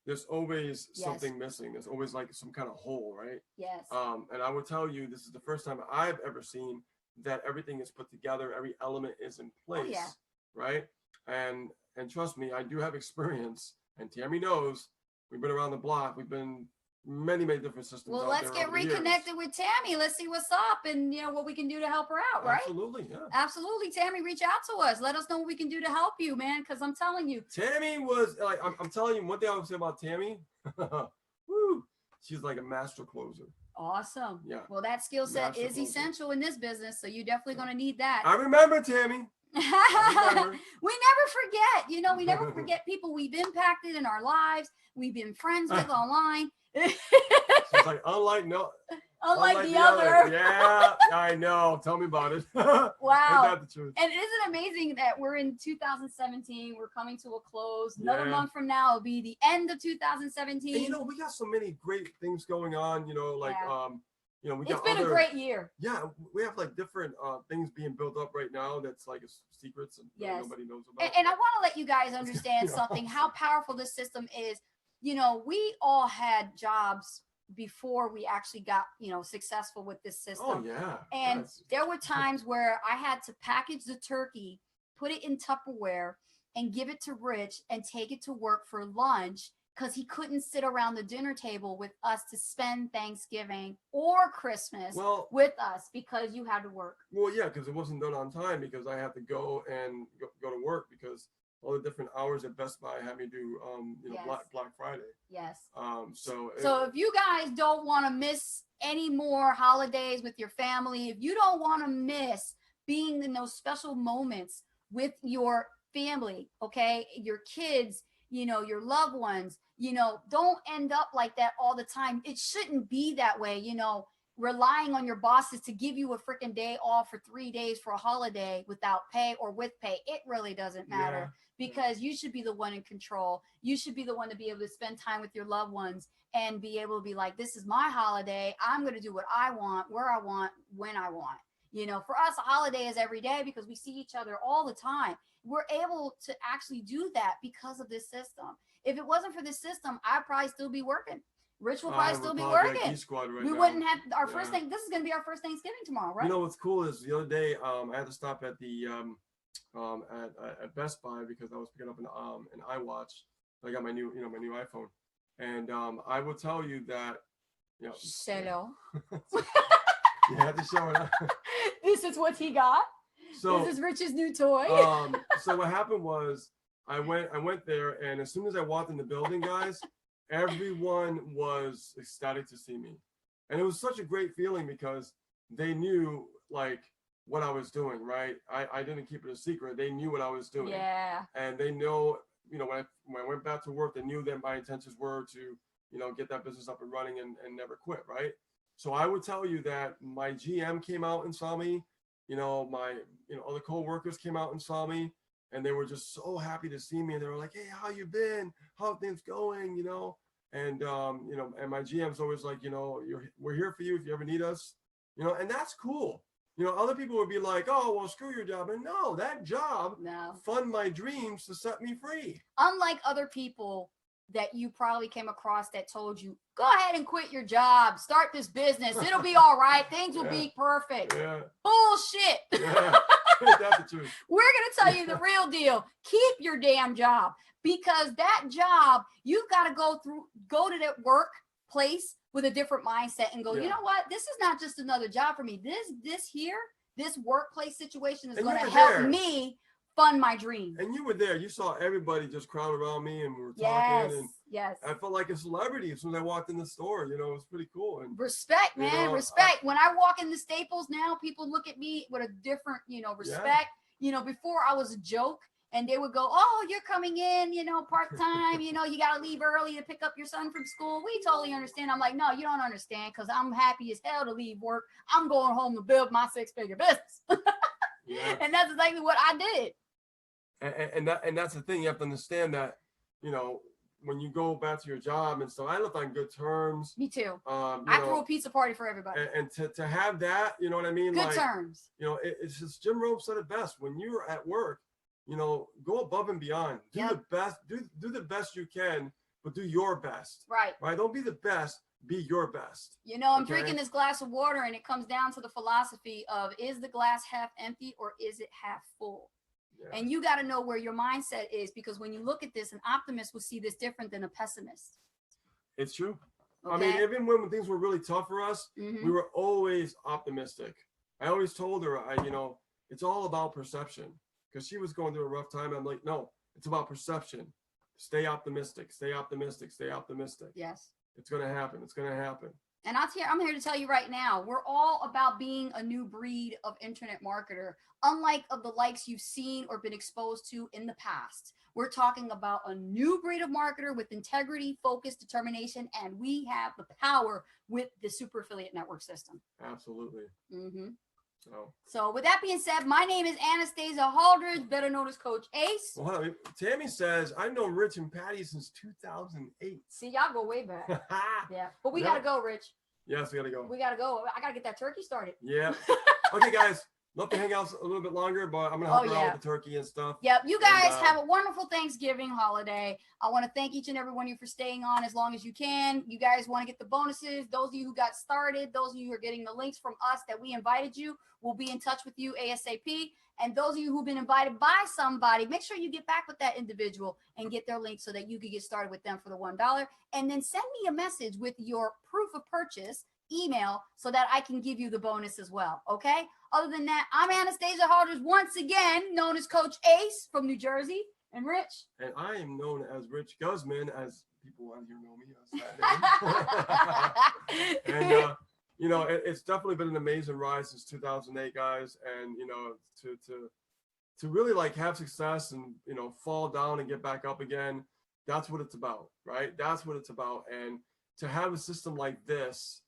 there's always Yes. something missing. There's always like some kind of hole, right? Yes. And I will tell you, this is the first time I've ever seen that everything is put together, every element is in place, yeah. right? And trust me, I do have experience, and Tammy knows. We've been around the block. We've been many different systems. Well, out let's there get over the years. reconnected with Tammy. Let's see what's up and, you know, what we can do to help her out, right? Absolutely, yeah. Absolutely. Tammy, reach out to us. Let us know what we can do to help you, man, because I'm telling you. Tammy was like, I'm telling you, one thing I would say about Tammy, woo, she's like a master closer. Awesome. Yeah. Well, that skill set Master is closer. essential in this business, so you're definitely going to need that. I remember Tammy. remember. We never forget. You know, we never forget people we've impacted in our lives. We've been friends with online. She's like, unlike the other. Yeah, I know. Tell me about it. Wow. Ain't that the truth? And isn't it amazing that we're in 2017? We're coming to a close. Another Yeah. month from now will be the end of 2017. And you know, we got so many great things going on. You know, like Yeah. you know, we It's got been other, a great year. Yeah, we have like different things being built up right now. That's like secrets and Yes. nobody knows about. And I want to let you guys understand Yeah. something, how powerful this system is. You know, we all had jobs before we actually got, you know, successful with this system. Oh yeah. And That's- there were times where I had to package the turkey, put it in Tupperware, and give it to Rich and take it to work for lunch because he couldn't sit around the dinner table with us to spend Thanksgiving or Christmas well, with us because you had to work. well, yeah, because it wasn't done on time because I had to go to work because all the different hours at Best Buy had me do you know, Yes. Black Friday. Yes. So If you guys don't want to miss any more holidays with your family, if you don't want to miss being in those special moments with your family, okay, your kids, you know, your loved ones, you know, don't end up like that all the time. It shouldn't be that way, you know, relying on your bosses to give you a freaking day off for 3 days for a holiday without pay or with pay. It really doesn't matter. Because you should be the one in control. You should be the one to be able to spend time with your loved ones and be able to be like, this is my holiday. I'm going to do what I want, where I want, when I want. You know, for us, a holiday is every day because we see each other all the time. We're able to actually do that because of this system. If it wasn't for this system, I'd probably still be working. Rich will probably still be working. We wouldn't have our first thing. This is going to be our first Thanksgiving tomorrow, right? You know what's cool is the other day I had to stop at the at Best Buy because I was picking up an iWatch. I got my new iPhone, and I will tell you that Hello. you had to show it. This is what he got. So this is Rich's new toy. So what happened was I went there, and as soon as I walked in the building, guys, everyone was ecstatic to see me, and it was such a great feeling because they knew like what I was doing, right? I didn't keep it a secret. They knew what I was doing. Yeah. And they know, you know, when I went back to work, they knew that my intentions were to, you know, get that business up and running and never quit, right? So I would tell you that my GM came out and saw me, you know, my, you know, other co-workers came out and saw me. and they were just so happy to see me. And they were like, "Hey, how you been? How are things going?" You know, and you know, and my GM's always like, you know, we're here for you if you ever need us. You know, and that's cool. You know, other people would be like, "Oh, well, screw your job." And no, that job No. fund my dreams to set me free. Unlike other people that you probably came across that told you, go ahead and quit your job, start this business, it'll be all right, things will be perfect. Yeah, Bullshit. yeah. That's the truth. We're going to tell you the real deal. Keep your damn job, because that job, you've got to go to that workplace with a different mindset and go, you Yeah. know what? This is not just another job for me. This workplace situation is And going you to were help there. me fund my dreams. And you were there. You saw everybody just crowd around me, and we were Yes. talking. And Yes. I felt like a celebrity as soon as I walked in the store. You know, it was pretty cool. And Respect, You man. know, Respect. When I walk in the Staples now, people look at me with a different, respect. You know, before I was a joke, and they would go, "Oh, you're coming in, part time. You got to leave early to pick up your son from school." We totally understand. I'm like, no, you don't understand, because I'm happy as hell to leave work. I'm going home to build my 6-figure business. yeah. And that's exactly what I did. And that's the thing. You have to understand that, you know, when you go back to your job and stuff, I left on good terms. Me too. You I know, threw a pizza party for everybody. and to have that, you know what I mean? Good Like, terms. you know, it's just Jim Rome said it best. When you're at work, you know, go above and beyond. Do Yep. the best. Do the best you can, but do your best. Right. Right? Don't be the best. Be your best. I'm Okay. drinking this glass of water, and it comes down to the philosophy of, is the glass half empty or is it half full? Yeah. And you got to know where your mindset is, because when you look at this, an optimist will see this different than a pessimist. It's true. Okay? I mean, even when things were really tough for us, Mhm. we were always optimistic. I always told her, it's all about perception, because she was going through a rough time. I'm like, no, it's about perception. Stay optimistic. Stay optimistic. Stay optimistic. Yes. It's going to happen. It's going to happen. And I'm here to tell you right now, we're all about being a new breed of internet marketer, unlike of the likes you've seen or been exposed to in the past. We're talking about a new breed of marketer with integrity, focus, determination, and we have the power with the Super Affiliate Network system. Absolutely. Mm-hmm. So with that being said, my name is Anastasia Haldridge, better known as Coach Ace. well, Tammy says, I've known Rich and Patty since 2008. See, y'all go way back. Yeah, but we Yeah. got to go, Rich. Yes, we got to go. We got to go. I got to get that turkey started. Yeah. Okay, guys. Love to hang out a little bit longer, but I'm going to help her out with the turkey and stuff. Yep. You guys And, have a wonderful Thanksgiving holiday. I want to thank each and every one of you for staying on as long as you can. You guys want to get the bonuses. Those of you who got started, those of you who are getting the links from us that we invited you, we'll be in touch with you ASAP. And those of you who've been invited by somebody, make sure you get back with that individual and get their link so that you can get started with them for the $1. And then send me a message with your proof of purchase email so that I can give you the bonus as well. Okay. Other than that, I'm Anastasia Haldridge, once again known as Coach Ace from New Jersey, and Rich. And I am known as Rich Guzman, as people on here know me as that name. And it's definitely been an amazing ride since 2008, guys. And to really like have success and fall down and get back up again, that's what it's about, right? That's what it's about. And to have a system like this,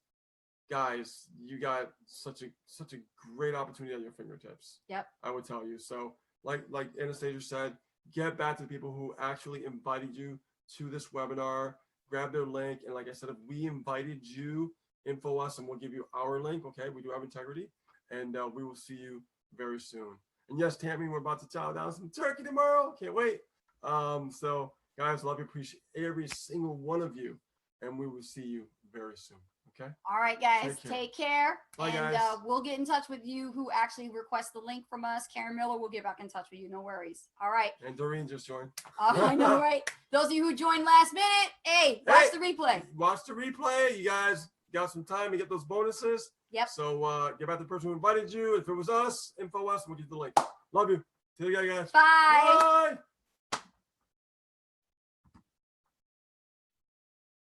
guys, you got such a great opportunity at your fingertips. Yep. I would tell you. So like Anastasia said, get back to the people who actually invited you to this webinar, grab their link. And like I said, if we invited you, info us and we'll give you our link. Okay. We do have integrity, and we will see you very soon. And yes, Tammy, we're about to chow down some turkey tomorrow. Can't wait. So guys, love you. Appreciate every single one of you. And we will see you very soon. Okay. All right, guys. Take care. Bye, and guys. We'll get in touch with you who actually request the link from us. Karen Miller will get back in touch with you. No worries. All right. And Doreen just joined. I know, right? Those of you who joined last minute, watch the replay. Watch the replay. You guys got some time to get those bonuses. Yep. So get back to the person who invited you. If it was us, info us, we'll get the link. Love you. See you guys. Bye. Bye.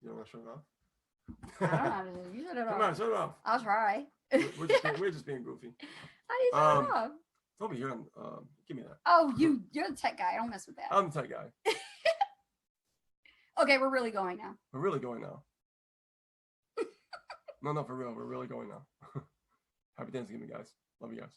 You don't want to shut it off? I don't know how to do it. You shut it off. Come on, shut it off. I'll try. We're just being goofy. How do you shut it off? Over here. Give me that. Oh, you're the tech guy. I don't mess with that. I'm the tech guy. Okay, we're really going now. We're really going now. No, for real. We're really going now. Happy Thanksgiving, guys. Love you guys.